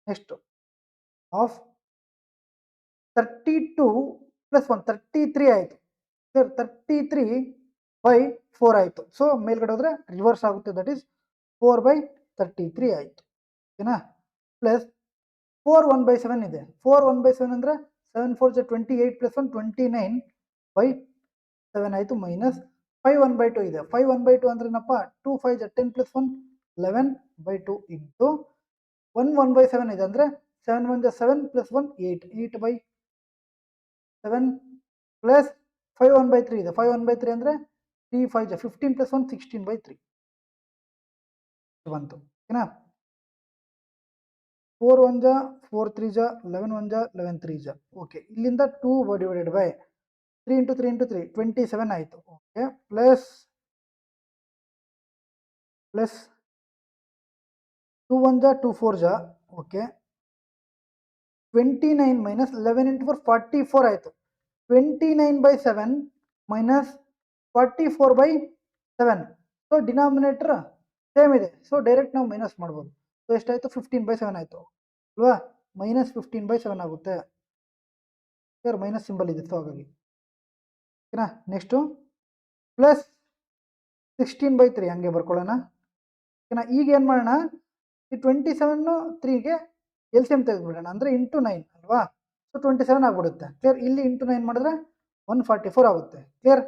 ನೆಕ್ಸ್ಟ್ ಆಫ್ 32 ಪ್ಲಸ್ 1 33 ಆಯಿತು. ಸರ್ 33/4 ಆಯಿತು. ಸೊ ಮೇಲ್ಗಡೆ ಹೋದರೆ ರಿವರ್ಸ್ ಆಗುತ್ತೆ, ದಟ್ ಈಸ್ 4/33 ಆಯಿತು. ಓಕೆನಾ? ಪ್ಲಸ್ 4 1/7 ಇದೆ. 4 1/7 ಅಂದರೆ 7 4 28 ಪ್ಲಸ್ 1 29/7 ಆಯಿತು. ಮೈನಸ್ 5 1/2 ಇದೆ. 5 1/2 ಅಂದ್ರೆ ಏನಪ್ಪ? 2 5 10 ಪ್ಲಸ್ 1 11/2 ಇಂಟು 1 1/7 ಇದೆ ಅಂದರೆ 7 1 7 ಪ್ಲಸ್ 1 8 8/7 ಪ್ಲಸ್ 5 1/3 ಇದೆ. 5 1/3 ಅಂದರೆ 3 5 15 ಪ್ಲಸ್ 1 16/3 ಬಂತು. ಓಕೆನಾ? 4 1 4 3 11 1 11 3 ಓಕೆ. ಇಲ್ಲಿಂದ 2 ಡಿವೈಡೆಡ್ ಬೈ 3 ಇಂಟು 3 ಇಂಟು 3 27 ಆಯಿತು. Okay, plus 2 1 2 4 okay, 29 minus 11 into 4 44 ಆಯಿತು. 29/7 ಮೈನಸ್ 44/7. ಸೊ ಡಿನಾಮಿನೇಟರ್ ಸೇಮ್ ಇದೆ, ಸೊ ಡೈರೆಕ್ಟ್ ನಾವು ಮೈನಸ್ ಮಾಡ್ಬೋದು. ಸೊ ಎಷ್ಟಾಯಿತು? 15/7 ಆಯಿತು ಅಲ್ವಾ? ಮೈನಸ್ 15/7 ಆಗುತ್ತೆ. ಸರ್ ಮೈನಸ್ ಸಿಂಬಲ್ ಇದೆ, ಸೊ ಹಾಗಾಗಿ ಓಕೆನಾ? ನೆಕ್ಸ್ಟು ಪ್ಲಸ್ 16/3 ಹಂಗೆ ಬರ್ಕೊಳ್ಳೋಣ. ಓಕೆನಾ? ಈಗ ಏನು ಮಾಡೋಣ? ಈ 27 3ಗೆ ಎಲ್ ಸಿ ಎಮ್ ತೆಗೆದುಬಿಡೋಣ, ಅಂದರೆ ಇಂಟು 9 ಅಲ್ವಾ? ಸೊ 27 ಆಗಿಬಿಡುತ್ತೆ. ಕ್ಲಿಯರ್? ಇಲ್ಲಿ ಇಂಟು 9 ಮಾಡಿದ್ರೆ 144 ಆಗುತ್ತೆ. Clear?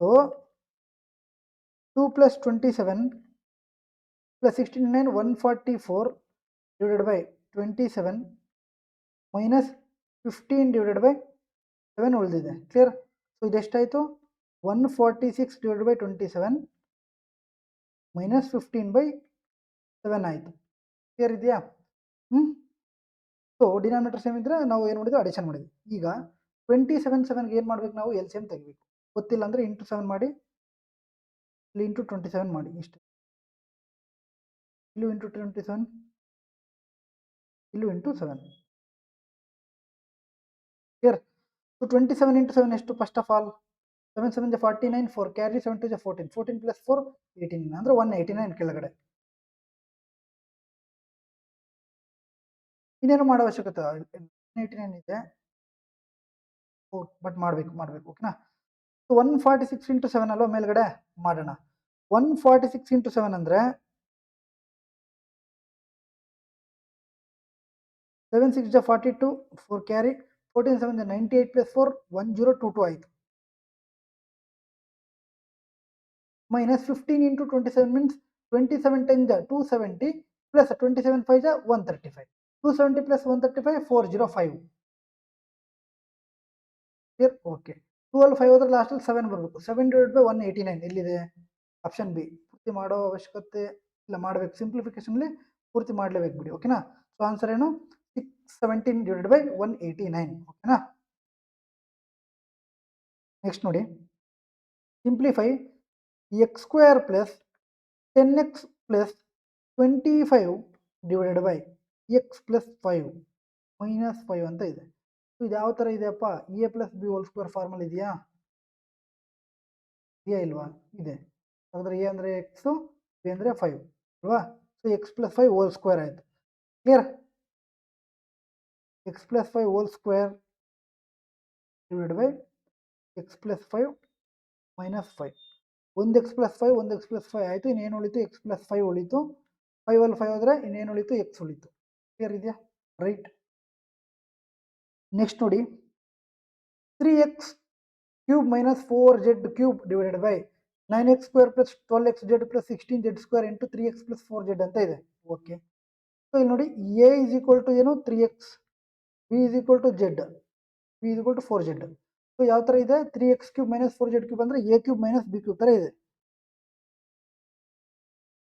So 2 plus 27 plus 16 9 144 divided by 27 minus 15 divided by 7 ಉಳಿದಿದೆ. ಕ್ಲಿಯರ್? ಸೊ ಇದೆಷ್ಟಾಯಿತು? 146 ಡಿವೈಡೆಡ್ ಬೈ 27 ಮೈನಸ್ 15/7 ಆಯಿತು. ಕ್ಲಿಯರ್ ಇದೆಯಾ? ಸೊ ಡಿನಾಮಿನೇಟರ್ ಸೇಮ್ ಇದ್ದರೆ ನಾವು ಏನು ಮಾಡಿದ್ವಿ? ಅಡಿಷನ್ ಮಾಡಿದ್ವಿ. ಈಗ 27 7ಗೆ ಏನು ಮಾಡ್ಬೇಕು? ನಾವು ಎಲ್ ಸಿ ಎಮ್ ತೆಗಿಬೇಕು. ಗೊತ್ತಿಲ್ಲ ಅಂದರೆ ಇಂಟು 7 ಮಾಡಿ, ಇಲ್ಲಿ ಇಂಟು 27 ಮಾಡಿ, ಇಷ್ಟು. ಇಲ್ಲೂ ಇಂಟು 27, ಇಲ್ಲೂ ಇಂಟು 7. ಕ್ಲಿಯರ್? ಸೊ 27 ಇಂಟು 7 ಎಷ್ಟು first of all 7 7 49 4 carry 7 2 14 14 plus 4 18 ಅಂದರೆ 189 ಕೆಳಗಡೆ. ಇನ್ನೇನು ಮಾಡೋ ಅವಶ್ಯಕತೆ 189 ಇದೆ, ಬಟ್ ಮಾಡಬೇಕು ಓಕೆನಾ. ಸೊ 146 ಇಂಟು 7 ಅಲ್ವಾ ಮೇಲ್ಗಡೆ ಮಾಡೋಣ. 146 ಇಂಟು 7 ಅಂದರೆ 7 6 42 4 ಕ್ಯಾರಿ 14 7 98 ಪ್ಲಸ್ 4 1022 ಆಯಿತು. Minus 15 into 27 means 27 10 270 plus 27 5 135 270 plus 135 405. Okay 12 5 ಹೋದ್ರೆ ಲಾಸ್ಟಲ್ಲಿ 7 ಬರಬೇಕು. 7 ಡಿವೈಡ್ ಬೈ 189 ಎಲ್ಲಿದೆ? Option B. ಪೂರ್ತಿ ಮಾಡೋ ಅವಶ್ಯಕತೆ ಇಲ್ಲ, ಮಾಡಬೇಕು ಸಿಂಪ್ಲಿಫಿಕೇಶನ್ಲಿ ಪೂರ್ತಿ ಮಾಡಲೇಬೇಕು ಬಿಡಿ ಓಕೆನಾ. ಸೊ ಆನ್ಸರ್ ಏನು 617 ಡಿವೈಡ್ ಬೈ 189 ಓಕೆನಾ. ನೆಕ್ಸ್ಟ್ ನೋಡಿ, simplify x square plus 10x plus 25 divided by X plus 5 minus 5 ಅಂತ ಇದೆ. ಇದು ಯಾವ ಥರ ಇದೆಯಪ್ಪ? A plus B whole square formula ಇದೆಯಾ ಇಲ್ವಾ? ಇದೆ. ಹಾಗಾದ್ರೆ ಎ ಅಂದರೆ ಎಕ್ಸು, ಬಿ ಅಂದರೆ 5 ಅಲ್ವಾ? So X plus 5 whole square ಆಯಿತು. Clear? X plus 5 whole square divide by X plus 5 minus 5. ಒಂದು ಎಕ್ಸ್ ಪ್ಲಸ್ 5 ಒಂದು ಎಕ್ಸ್ ಪ್ಲಸ್ 5 ಆಯಿತು. ಇನ್ನೇನು ಉಳಿತು? ಎಕ್ಸ್ ಪ್ಲಸ್ 5 ಉಳಿತು. 5 ಅಲ್ಲಿ 5 ಹೋದರೆ ಇನ್ನೇನು ಉಳಿತು? ಎಕ್ಸ್ ಉಳಿತು. ಕ್ಲಿಯರ್ ಇದೆಯಾ? ರೈಟ್. ನೆಕ್ಸ್ಟ್ ನೋಡಿ, 3x cube minus 4z cube divided by 9x square plus 12xz plus 16z square into 3x plus 4z ಅಂತ ಇದೆ. ಓಕೆ, ಸೊ ಇಲ್ಲಿ ನೋಡಿ ಎ ಇಸ್ ಈಕ್ವಲ್ ಟು ಏನು 3x, B is equal to z, B is equal to 4z. So ಯಾವ ಥರ ಇದೆ? 3x cube minus 4z cube ಅಂದರೆ A cube minus B cube ಥರ ಇದೆ.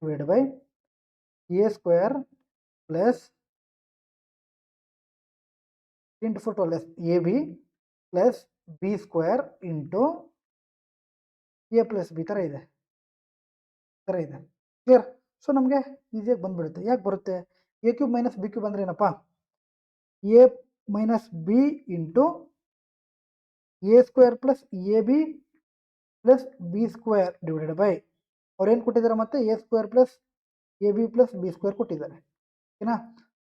Divide by A square plus into 4 12 A B plus B square into A plus B ಥರ ಇದೆ. Clear? So ನಮಗೆ ಈಸಿಯಾಗಿ ಬಂದ್ಬಿಡುತ್ತೆ. ಯಾಕೆ ಬರುತ್ತೆ? A cube minus B cube ಅಂದರೆ ಏನಪ್ಪ? A minus B into A square plus A B plus B square divided by ಅವ್ರೇನು ಕೊಟ್ಟಿದ್ದಾರೆ ಮತ್ತೆ A square plus A B plus B square ಕೊಟ್ಟಿದ್ದಾರೆ ಓಕೆನಾ.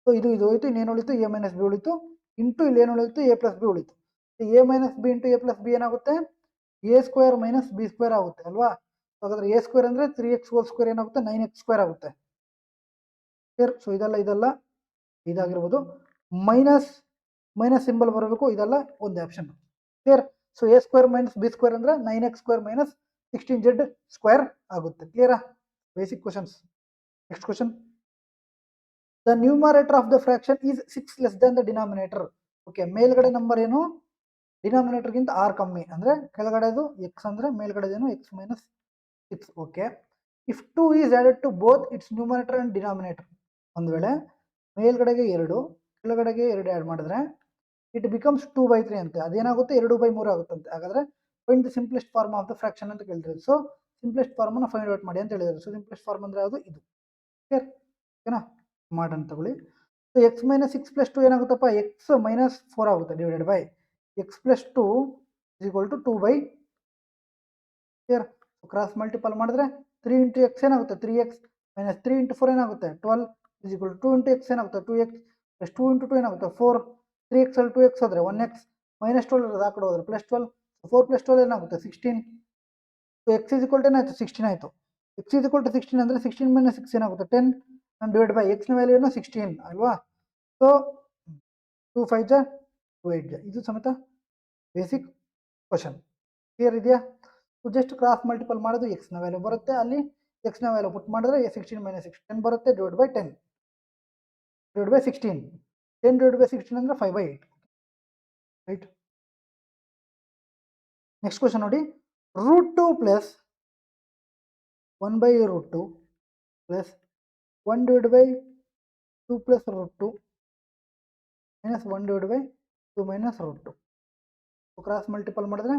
ಸೊ ಇದು ಹೋಯಿತು. ಇನ್ನೇನು ಉಳಿತು? ಎ ಮೈನಸ್ ಬಿ ಉಳಿತು ಇಂಟು ಇಲ್ಲಿ ಏನು ಉಳಿತು? ಎ ಪ್ಲಸ್ ಬಿ ಉಳಿತು. A minus B into A plus B ಏನಾಗುತ್ತೆ? A square minus B square ಆಗುತ್ತೆ ಅಲ್ವಾ? ಹಾಗಾದ್ರೆ ಎ ಸ್ಕ್ವೇರ್ ಅಂದರೆ 3x ಹೋಲ್ ಸ್ಕ್ವೇರ್ ಏನಾಗುತ್ತೆ? 9x ಸ್ಕ್ವೇರ್ ಆಗುತ್ತೆ. ಕ್ಲಿಯರ್? ಸೊ ಇದೆಲ್ಲ ಇದಾಗಿರ್ಬೋದು. ಮೈನಸ್ ಸಿಂಬಲ್ ಬರಬೇಕು. ಇದೆಲ್ಲ ಒಂದೇ option. Clear? So A square minus B square ಅಂದರೆ 9x square minus 16z square ಆಗುತ್ತೆ. ಕ್ಲಿಯರಾ? Basic questions. Next question, the numerator of the fraction is 6 less than the denominator. Okay, ಮೇಲ್ಗಡೆ number ಏನು? ಡಿನಾಮಿನೇಟರ್ಗಿಂತ 6 ಕಮ್ಮಿ ಅಂದರೆ ಕೆಳಗಡೆದು ಎಕ್ಸ್ ಅಂದರೆ ಮೇಲ್ಗಡೆದೇನು X minus 6. Okay, if 2 is added to both its numerator and denominator. ಒಂದು ವೇಳೆ ಮೇಲ್ಗಡೆಗೆ 2 ಕೆಳಗಡೆಗೆ 2 ಆ್ಯಡ್ ಮಾಡಿದ್ರೆ ಇಟ್ ಬಿಕಮ್ಸ್ 2/3 ಅಂತೆ. ಅದೇನಾಗುತ್ತೆ? 2/3 ಆಗುತ್ತಂತೆ. ಹಾಗಾದ್ರೆ find the simplest form of the fraction ಅಂತ ಕೇಳ್ತಾರೆ. ಸೊ ಸಿಂಪ್ಲೆಸ್ಟ್ ಫಾರ್ಮನ್ನು ಫೈಂಡ್ ಔಟ್ ಮಾಡಿ ಅಂತ ಹೇಳಿದ್ದಾರೆ. ಸೊ ಸಿಂಪ್ಲೆಸ್ಟ್ ಫಾರ್ಮ್ ಅಂದರೆ ಅದು ಇದು. ಕ್ಲಿಯರ್? ಓಕೆನಾ? ಮಾಡೋಣ ತಗೊಳ್ಳಿ. ಸೊ ಎಕ್ಸ್ ಮೈನಸ್ 6 ಪ್ಲಸ್ 2 ಏನಾಗುತ್ತಪ್ಪ? ಎಕ್ಸ್ ಮೈನಸ್ 4 ಆಗುತ್ತೆ divided by X plus 2 is equal to 2/. Clear? Cross multiple ಮಾಡಿದ್ರೆ 3 ಇಂಟು ಎಕ್ಸ್ ಏನಾಗುತ್ತೆ? 3x ಮೈನಸ್ 3 ಇಂಟು 4 ಏನಾಗುತ್ತೆ? 12 is equal to 2 into x ಏನಾಗುತ್ತೆ? 2x ಪ್ಲಸ್ 2 ಇಂಟು 2 ಏನಾಗುತ್ತೆ? 4. 3x ಅಲ್ಲಿ 2x ಹೋದರೆ 1x minus 12 ಆ ಕಡೆ ಹೋದರೆ ಪ್ಲಸ್ 12. 4 ಪ್ಲಸ್ 12 ಏನಾಗುತ್ತೆ? 16. So X is equal to ಏನಾಯಿತು? 16 ಆಯಿತು. ಎಕ್ಸ್ ಇಸ್ ಈಕ್ವಲ್ ಟು 16 ಅಂದರೆ 16 ಮೈನಸ್ 6 ಏನಾಗುತ್ತೆ? 10 ಆ್ಯಂಡ್ ಡಿವೈಡ್ ಬೈ ಎಕ್ಸ್ನ ವ್ಯಾಲ್ಯೂ ಏನು? 16 ಅಲ್ವಾ? ಸೊ 2 5 2 8 ಇದು ಸಮೇತ ಬೇಸಿಕ್ ಕ್ವಶನ್. ಕ್ಲಿಯರ್ ಇದೆಯಾ? ಸೊ ಜಸ್ಟ್ ಕ್ರಾಸ್ ಮಲ್ಟಿಪಲ್ ಮಾಡೋದು, ಎಕ್ಸ್ನ ವ್ಯಾಲ್ಯೂ ಬರುತ್ತೆ, ಅಲ್ಲಿ ಎಕ್ಸ್ನ ವ್ಯಾಲ್ಯೂ ಪುಟ್ ಮಾಡಿದ್ರೆ 16 ಮೈನಸ್ 6 10 ಬರುತ್ತೆ divide by 10 divide by 16. 10 divide by 16 ಅಂದರೆ 5/8. ರೈಟ್? ನೆಕ್ಸ್ಟ್ ಕ್ವಶನ್ ನೋಡಿ, √2 plus 1/√2 plus 1 divide by 2 plus √2 minus 1 divide by 2 minus √2. Cross multiple ಮಾಡಿದ್ರೆ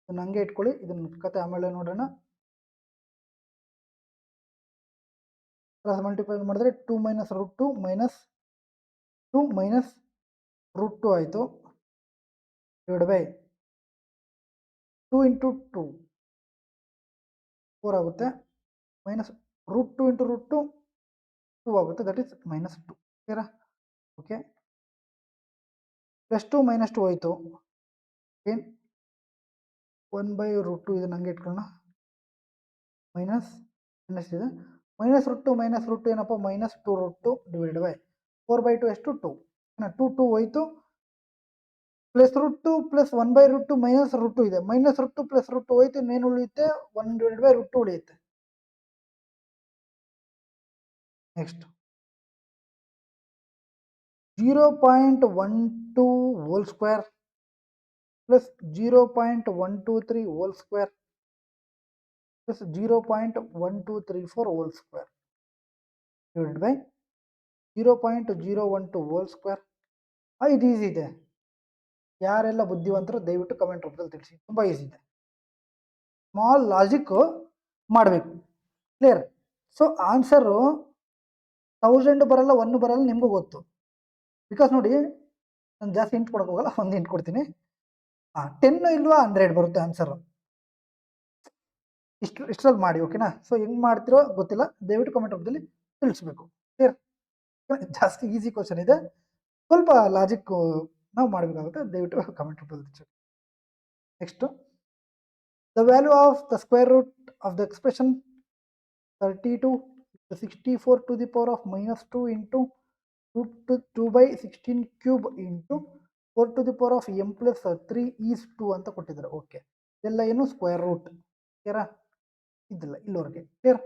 ಇದನ್ನು ಹಂಗೆ ಇಟ್ಕೊಳ್ಳಿ, ಇದನ್ನು ಕತೆ ಆಮೇಲೆ ನೋಡೋಣ. ಕ್ರಾಸ್ ಮಲ್ಟಿಪಲ್ ಮಾಡಿದ್ರೆ 2 ಮೈನಸ್ √2 ಮೈನಸ್ 2 ಮೈನಸ್ √2 ಆಯಿತು ಡಿವೈಡ್ ಬೈ 2 ಇಂಟು 2 4 ಆಗುತ್ತೆ, ಮೈನಸ್ √2 ಇಂಟು √2 2 ಆಗುತ್ತೆ, ದಟ್ ಈಸ್ -2. ಕ್ಲಿಯರಾ? ಓಕೆ, +2 -2 ಹೋಯಿತು. ಏನು 1/√2 ಇದನ್ನು ಹಂಗೆ ಇಟ್ಕೊಳ್ಳೋಣ, ಮೈನಸ್ ಇದೆ, -√2 ಏನಪ್ಪ, -2√2 ಡಿವೈಡೆಡ್ ಬೈ 4/2 ಎಷ್ಟು 2, 2 ಹೋಯಿತು, +√2 + 1/√2 -√2 ಇದೆ, -√2 + √2 ಹೋಯಿತು, ಇನ್ನೇನು ಉಳಿಯುತ್ತೆ 1/√2 ಉಳಿಯುತ್ತೆ. Next 0.12 hole square plus 0.123 hole square plus 0.1234 hole square divided by 0.012 whole square. ಇದು ಈಸಿ ಇದೆ. ಯಾರೆಲ್ಲ ಬುದ್ಧಿವಂತರು ದಯವಿಟ್ಟು ಕಮೆಂಟ್ ರೂಪದಲ್ಲಿ ತಿಳಿಸಿ. ತುಂಬ ಈಸಿ ಇದೆ. ಸ್ಮಾಲ್ ಲಾಜಿಕ್ ಮಾಡಬೇಕು. ಕ್ಲಿಯರ್? ಸೊ ಆನ್ಸರು 1000 ಬರಲ್ಲ, 1 ಬರಲ್ಲ, ನಿಮಗೂ ಗೊತ್ತು. ಬಿಕಾಸ್ ನೋಡಿ, ನಾನು ಜಾಸ್ತಿ ಹಿಂಟ್ ಕೊಡೋಕೆ ಹೋಗಲ್ಲ, ಒಂದು ಹಿಂಟ್ ಕೊಡ್ತೀನಿ. 10 ಇಲ್ವಾ 100 ಬರುತ್ತೆ ಆನ್ಸರು. ಇಷ್ಟರಲ್ಲಿ ಮಾಡಿ, ಓಕೆನಾ? ಸೊ ಹೆಂಗೆ ಮಾಡ್ತಿರೋ ಗೊತ್ತಿಲ್ಲ, ದಯವಿಟ್ಟು ಕಮೆಂಟ್ ರೂಪದಲ್ಲಿ ತಿಳಿಸ್ಬೇಕು. ಕ್ಲಿಯರ್? ಜಾಸ್ತಿ ಈಸಿ ಕ್ವಶನ್ ಇದೆ, ಸ್ವಲ್ಪ ಲಾಜಿಕ್ ನಾವು ಮಾಡಬೇಕಾಗುತ್ತೆ, ದಯವಿಟ್ಟು ಕಮೆಂಟ್ ರೂಪದಲ್ಲಿ ತಿಳಿಸಿ. Next, the value of the square root of the expression 32 64 to the power of -2 into 2/16 cube into 4 to the power of m plus 3 is 2 ಅಂತ ಕೊಟ್ಟಿದ್ದಾರೆ. ಓಕೆ, ಇದೆಲ್ಲ ಏನು ಸ್ಕ್ವೇರ್ ರೂಟ್. ಕ್ಲಿಯರಾ? ಇದಿಲ್ಲ ಇಲ್ಲಿವರೆಗೆ. ಕ್ಲಿಯರ್?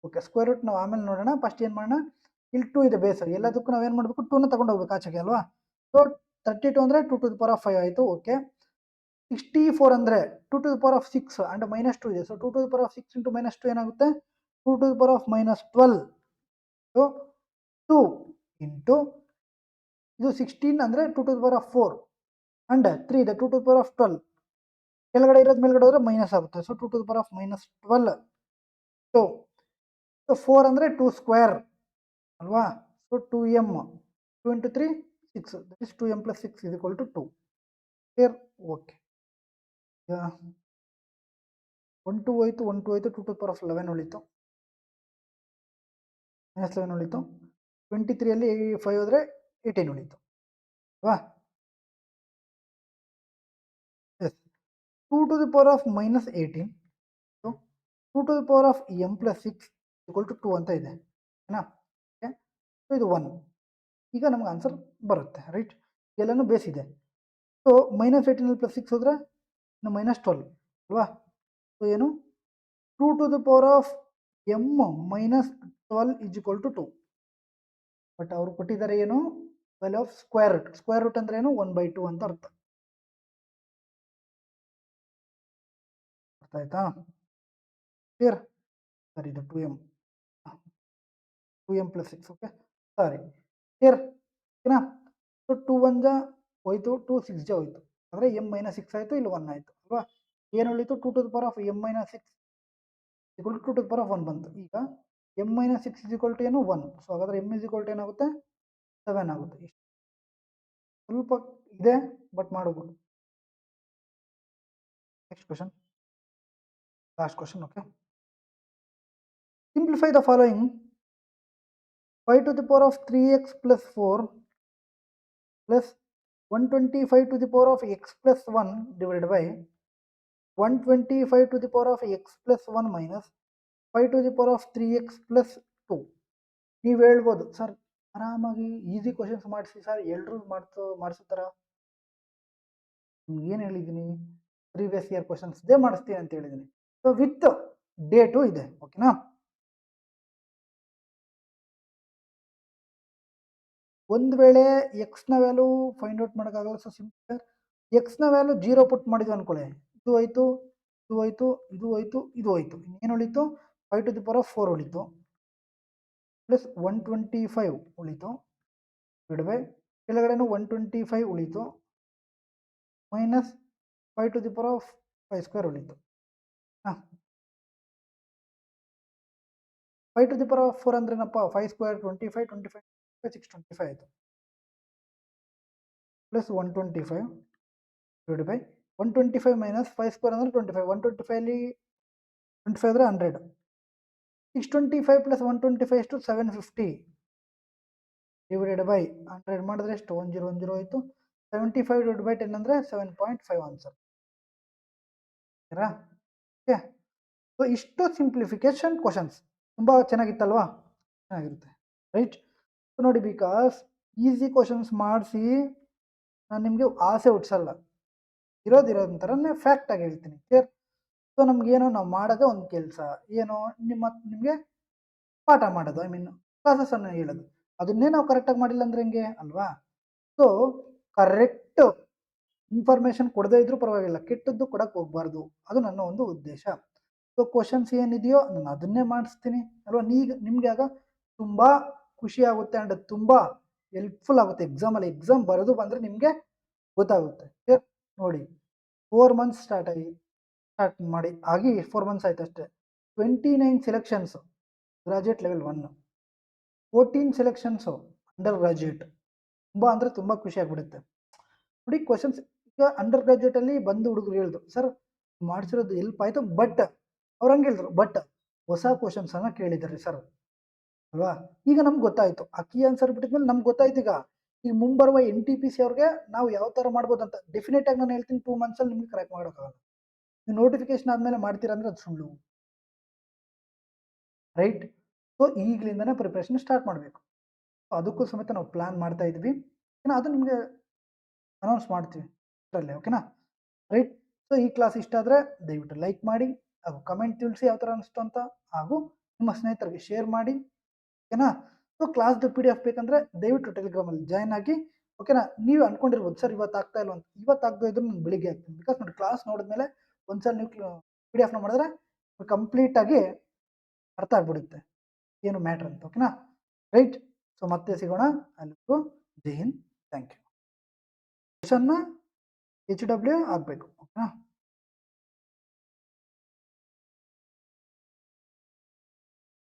ಓಕೆ, ಸ್ಕ್ವೇರ್ ರೂಟ್ ನಾವು ಆಮೇಲೆ ನೋಡೋಣ. ಫಸ್ಟ್ ಏನು ಮಾಡೋಣ, ಇಲ್ಲಿ 2 ಇದೆ ಬೇಸ್, ಎಲ್ಲದಕ್ಕೂ ನಾವೇನು ಮಾಡಬೇಕು, 2ನ ತಗೊಂಡು ಹೋಗ್ಬೇಕು ಆಚೆಗೆ ಅಲ್ವಾ. ಸೊ 32 ಅಂದರೆ 2 to the power of 5 ಆಯಿತು. ಓಕೆ, 64 ಅಂದರೆ 2 to the power of 6 and -2 ಇದೆ. So 2 to the power of 6 into -2 ಏನಾಗುತ್ತೆ, 2 to the power of -12. So 2 into ಇದು 16 ಅಂದರೆ 2 to the power of 4 and 3 ಇದೆ 2 to the power of 12. ಕೆಳಗಡೆ ಇರೋದು ಮೇಲ್ಗಡೆ ಹೋದರೆ ಮೈನಸ್ ಆಗುತ್ತೆ. So 2 to the power of -12. So 4 ಅಂದರೆ 2 ಸ್ಕ್ವೇರ್ ಅಲ್ವಾ. So 2m, 2 into 3 6, that is 2m + 6 is equal to 2. Clear? Okay, 1 2 ಹೋಯಿತು, 1 2 ಹೋಯಿತು, 2 to the power of 11 ಉಳಿತು, -11 ಉಳಿತು. 23 5 ಹೋದರೆ 18 ಉಳಿತು ಅಲ್ವಾ. Yes, 2 to the power of -18, so 2 to the power of m + 6 equal to 2 ಅಂತ ಇದೆ, ಓಕೆನಾ? ಓಕೆ, ಸೊ ಇದು 1. ಈಗ ನಮ್ಗೆ ಆನ್ಸರ್ ಬರುತ್ತೆ, ರೈಟ್? ಎಲ್ಲನೂ ಬೇಸ್ ಇದೆ. ಸೊ -18 + 6 ಹೋದರೆ ಇನ್ನು -12 ಅಲ್ವಾ. ಸೊ ಏನು 2 to the power of m -12 is equal to 2. But ಅವರು ಕೊಟ್ಟಿದ್ದಾರೆ ಏನು, value of square root. Square root ಅಂದ್ರೆ ಏನು, 1/2 ಅಂತ ಅರ್ಥ. ಅರ್ಥ ಆಯ್ತಾ? ಕ್ಲಿಯರ್? ಸರಿ, ಇದು 2m + 6. ಓಕೆ, ಸರಿ, ಕ್ಲಿಯರ್? ಓಕೆನಾ? ಸೊ 2 1 ಜ ಹೋಯ್ತು, 2 6 ಜ ಹೋಯ್ತು, ಅಂದರೆ m - 6 ಆಯಿತು, ಇಲ್ಲಿ 1 ಆಯಿತು ಅಲ್ವಾ. ಏನು ಉಳಿತು, 2 to the power of m - 6 equal to 2 to the power of 1 ಬಂತು. ಈಗ m - 6 is equal to ಏನು, 1. ಸೊ ಹಾಗಾದರೆ m is equal to ಏನಾಗುತ್ತೆ, 7 ಆಗುತ್ತೆ. ಸ್ವಲ್ಪ ಇದೆ ಬಟ್ ಮಾಡಬಹುದು. Next question, last question. Okay, simplify the following: 5 to the power of 3x plus 4 plus 125 to the power of x plus 1 divided by 125 to the power of x plus 1 minus 5 to the power of 3x plus 2. ನೀವು ಹೇಳ್ಬೋದು, sir ಆರಾಮಾಗಿ easy questions ಮಾಡಿಸಿ sir, ಎಲ್ಲರೂ ಮಾಡಿಸ್ತಾರ. ನಿಮ್ಗೆ ಏನು ಹೇಳಿದ್ದೀನಿ, previous year questions ಇದೇ ಮಾಡಿಸ್ತೀನಿ ಅಂತ ಹೇಳಿದ್ದೀನಿ. ಸೊ ವಿತ್ ಡೇಟು ಇದೆ, ಓಕೆನಾ? ಒಂದು ವೇಳೆ ಎಕ್ಸ್ನ ವ್ಯಾಲ್ಯೂ ಫೈಂಡ್ ಔಟ್ ಮಾಡೋಕ್ಕಾಗಲ್ಲ. ಸೊ ಸಿಂಪಲ್, ಎಕ್ಸ್ನ ವ್ಯಾಲ್ಯೂ 0 ಪುಟ್ ಮಾಡಿದ್ವಿ ಅನ್ಕೊಳ್ಳಿ, ಇದು ಹೋಯ್ತು, ಇದು ಹೋಯ್ತು, ಇದು ಹೋಯ್ತು, ಇದು ಹೋಯ್ತು, ಇನ್ನೇನು ಉಳಿತು, 5 to the power of 4 ಉಳಿತು, ಪ್ಲಸ್ 125 ಉಳಿತು, ಬಿಡಬೈ ಕೆಳಗಡೆನೂ 125 ಉಳಿತು, minus 5 to the power of 5 square ಉಳಿತು. 5 to the power of 4 ಅಂದ್ರೇನಪ್ಪ, 5 square 25, 25 625 ಆಯಿತು, plus 125 divide by 125 minus 5 square ಅಂದರೆ 25. 125 25 ಅಂದರೆ 100. 625 ಪ್ಲಸ್ 125 ಎಷ್ಟು 750 ಡಿವೈಡೆಡ್ ಬೈ 100 ಮಾಡಿದ್ರೆ ಎಷ್ಟು 1010 ಆಯಿತು. 75 ಡಿವೈಡ್ ಬೈ 10 ಅಂದರೆ 7.5 ಆನ್ಸರ್. ಓಕೆ, ಸೊ ಇಷ್ಟು ಸಿಂಪ್ಲಿಫಿಕೇಶನ್ ಕ್ವಶನ್ಸ್. ತುಂಬ ಚೆನ್ನಾಗಿತ್ತಲ್ವಾ? ಚೆನ್ನಾಗಿರುತ್ತೆ, ರೈಟ್? ಸೊ ನೋಡಿ, ಬಿಕಾಸ್ ಈಸಿ ಕ್ವಶನ್ಸ್ ಮಾಡಿಸಿ ನಾನು ನಿಮಗೆ ಆಸೆ ಹುಟ್ಟಿಸಲ್ಲ, ಇರೋದಿರೋದ ಥರನೇ ಫ್ಯಾಕ್ಟಾಗಿ ಹೇಳ್ತೀನಿ. ಕ್ಲಿಯರ್? ಸೊ ನಮಗೇನೋ ನಾವು ಮಾಡೋದೇ ಒಂದು ಕೆಲಸ, ಏನೋ ನಿಮಗೆ ಪಾಠ ಮಾಡೋದು, ಐ ಮೀನ್ ಕ್ಲಾಸಸನ್ನು ಹೇಳೋದು. ಅದನ್ನೇ ನಾವು ಕರೆಕ್ಟಾಗಿ ಮಾಡಿಲ್ಲ ಅಂದರೆ ಹೆಂಗೆ ಅಲ್ವಾ? ಸೊ ಕರೆಕ್ಟ್ ಇನ್ಫಾರ್ಮೇಷನ್ ಕೊಡದೇ ಇದ್ರೂ ಪರವಾಗಿಲ್ಲ, ಕೆಟ್ಟದ್ದು ಕೊಡಕ್ಕೆ ಹೋಗ್ಬಾರ್ದು, ಅದು ನನ್ನ ಒಂದು ಉದ್ದೇಶ. ಸೊ ಕ್ವಶನ್ಸ್ ಏನಿದೆಯೋ ನಾನು ಅದನ್ನೇ ಮಾಡಿಸ್ತೀನಿ ಅಲ್ವಾ? ನಿಮಗೆ ಆಗ ತುಂಬ ಖುಷಿ ಆಗುತ್ತೆ ಆ್ಯಂಡ್ ತುಂಬ ಹೆಲ್ಪ್ಫುಲ್ ಆಗುತ್ತೆ ಎಕ್ಸಾಮಲ್ಲಿ. ಎಕ್ಸಾಮ್ ಬರೆದು ಬಂದರೆ ನಿಮಗೆ ಗೊತ್ತಾಗುತ್ತೆ. ನೋಡಿ, 4 ಮಂತ್ಸ್ ಸ್ಟಾರ್ಟ್ ಮಾಡಿ ಆಗಿ 4 ಮಂತ್ಸ್ ಆಯ್ತು ಅಷ್ಟೇ. 29 selections graduate level 1, 14 selections under graduate. ತುಂಬ ಅಂದರೆ ತುಂಬ ಖುಷಿ ಆಗಿಬಿಡುತ್ತೆ. ನೋಡಿ ಕ್ವಶನ್ಸ್ ಈಗ ಅಂಡರ್ ಗ್ರಾಜುಯೇಟಲ್ಲಿ ಬಂದು ಹುಡುಗರು ಹೇಳಿದ್ರು, ಸರ್ ಮಾಡಿಸಿರೋದು ಹೆಲ್ಪ್ ಆಯಿತು, ಬಟ್ ಅವ್ರು ಹಂಗೆ ಹೇಳಿದ್ರು, ಬಟ್ ಹೊಸ ಕ್ವಶನ್ಸನ್ನು ಕೇಳಿದ್ದಾರೆ ಸರ್ ಅಲ್ವಾ? ಈಗ ನಮ್ಗೆ ಗೊತ್ತಾಯಿತು, ಆ ಕೀ ಆನ್ಸರ್ ಬಿಟ್ಟಿದ್ಮೇಲೆ ನಮ್ಗೆ ಗೊತ್ತಾಯ್ತು. ಈಗ ಮುಂಬರುವ NTPC ಅವ್ರಿಗೆ ನಾವು ಯಾವ ಥರ ಮಾಡ್ಬೋದು ಅಂತ ಡೆಫಿನೆಟ್ ಆಗಿ ನಾನು ಹೇಳ್ತೀನಿ, 2 ಮಂತ್ಸಲ್ಲಿ ನಿಮ್ಗೆ ಕರೆಕ್ಟ್ ಮಾಡೋಕ್ಕಾಗಲ್ಲ. ನೀವು ನೋಟಿಫಿಕೇಶನ್ ಆದಮೇಲೆ ಮಾಡ್ತೀರಾ ಅಂದರೆ ಅದು ಸುಳ್ಳು, ರೈಟ್? ಸೊ ಈಗಲಿಂದನೇ ಪ್ರಿಪ್ರೇಷನ್ ಸ್ಟಾರ್ಟ್ ಮಾಡಬೇಕು. ಅದಕ್ಕೂ ಸಮೇತ ನಾವು ಪ್ಲ್ಯಾನ್ ಮಾಡ್ತಾ ಇದ್ವಿ, ಓಕೆನಾ? ಅದು ನಿಮಗೆ ಅನೌನ್ಸ್ ಮಾಡ್ತೀವಿ ಅದರಲ್ಲೇ, ಓಕೆನಾ? ರೈಟ್? ಸೊ ಈ ಕ್ಲಾಸ್ ಇಷ್ಟ ಆದರೆ ದಯವಿಟ್ಟು ಲೈಕ್ ಮಾಡಿ, ಹಾಗೂ ಕಮೆಂಟ್ ತಿಳಿಸಿ ಯಾವ ಥರ ಅನಿಸ್ತು ಅಂತ, ಹಾಗೂ ನಿಮ್ಮ ಸ್ನೇಹಿತರಿಗೆ ಶೇರ್ ಮಾಡಿ, ಓಕೆನಾ? ಸೊ ಕ್ಲಾಸ್ದು PDF ಬೇಕಂದರೆ ದಯವಿಟ್ಟು ಟೆಲಿಗ್ರಾಮಲ್ಲಿ ಜಾಯ್ನ್ ಆಗಿ, ಓಕೆನಾ? ನೀವು ಅಂದ್ಕೊಂಡಿರ್ಬೋದು, ಸರ್ ಇವತ್ತು ಆಗ್ತಾ ಇಲ್ಲ ಅಂತ. ಇವತ್ತು ಆಗದೆ ಇದ್ರೂ ನಾನು ಬೆಳಿಗ್ಗೆ ಆಗ್ತೀನಿ, ಬಿಕಾಸ್ ನೋಡಿ ಕ್ಲಾಸ್ ನೋಡಿದ್ಮೇಲೆ ಒಂದ್ಸಲ ನೀವು PDF ಮಾಡಿದ್ರೆ ಕಂಪ್ಲೀಟಾಗಿ ಅರ್ಥ ಆಗ್ಬಿಡುತ್ತೆ ಏನು ಮ್ಯಾಟ್ರ್ ಅಂತ, ಓಕೆನಾ? ರೈಟ್? ಸೊ ಮತ್ತೆ ಸಿಗೋಣ, ಅಲ್ಲಿಗೂ ಜೈ ಹಿಂದ್, ಥ್ಯಾಂಕ್ ಯು. ಕ್ವಶನ್ನ HW ಆಗಬೇಕು, ಓಕೆನಾ?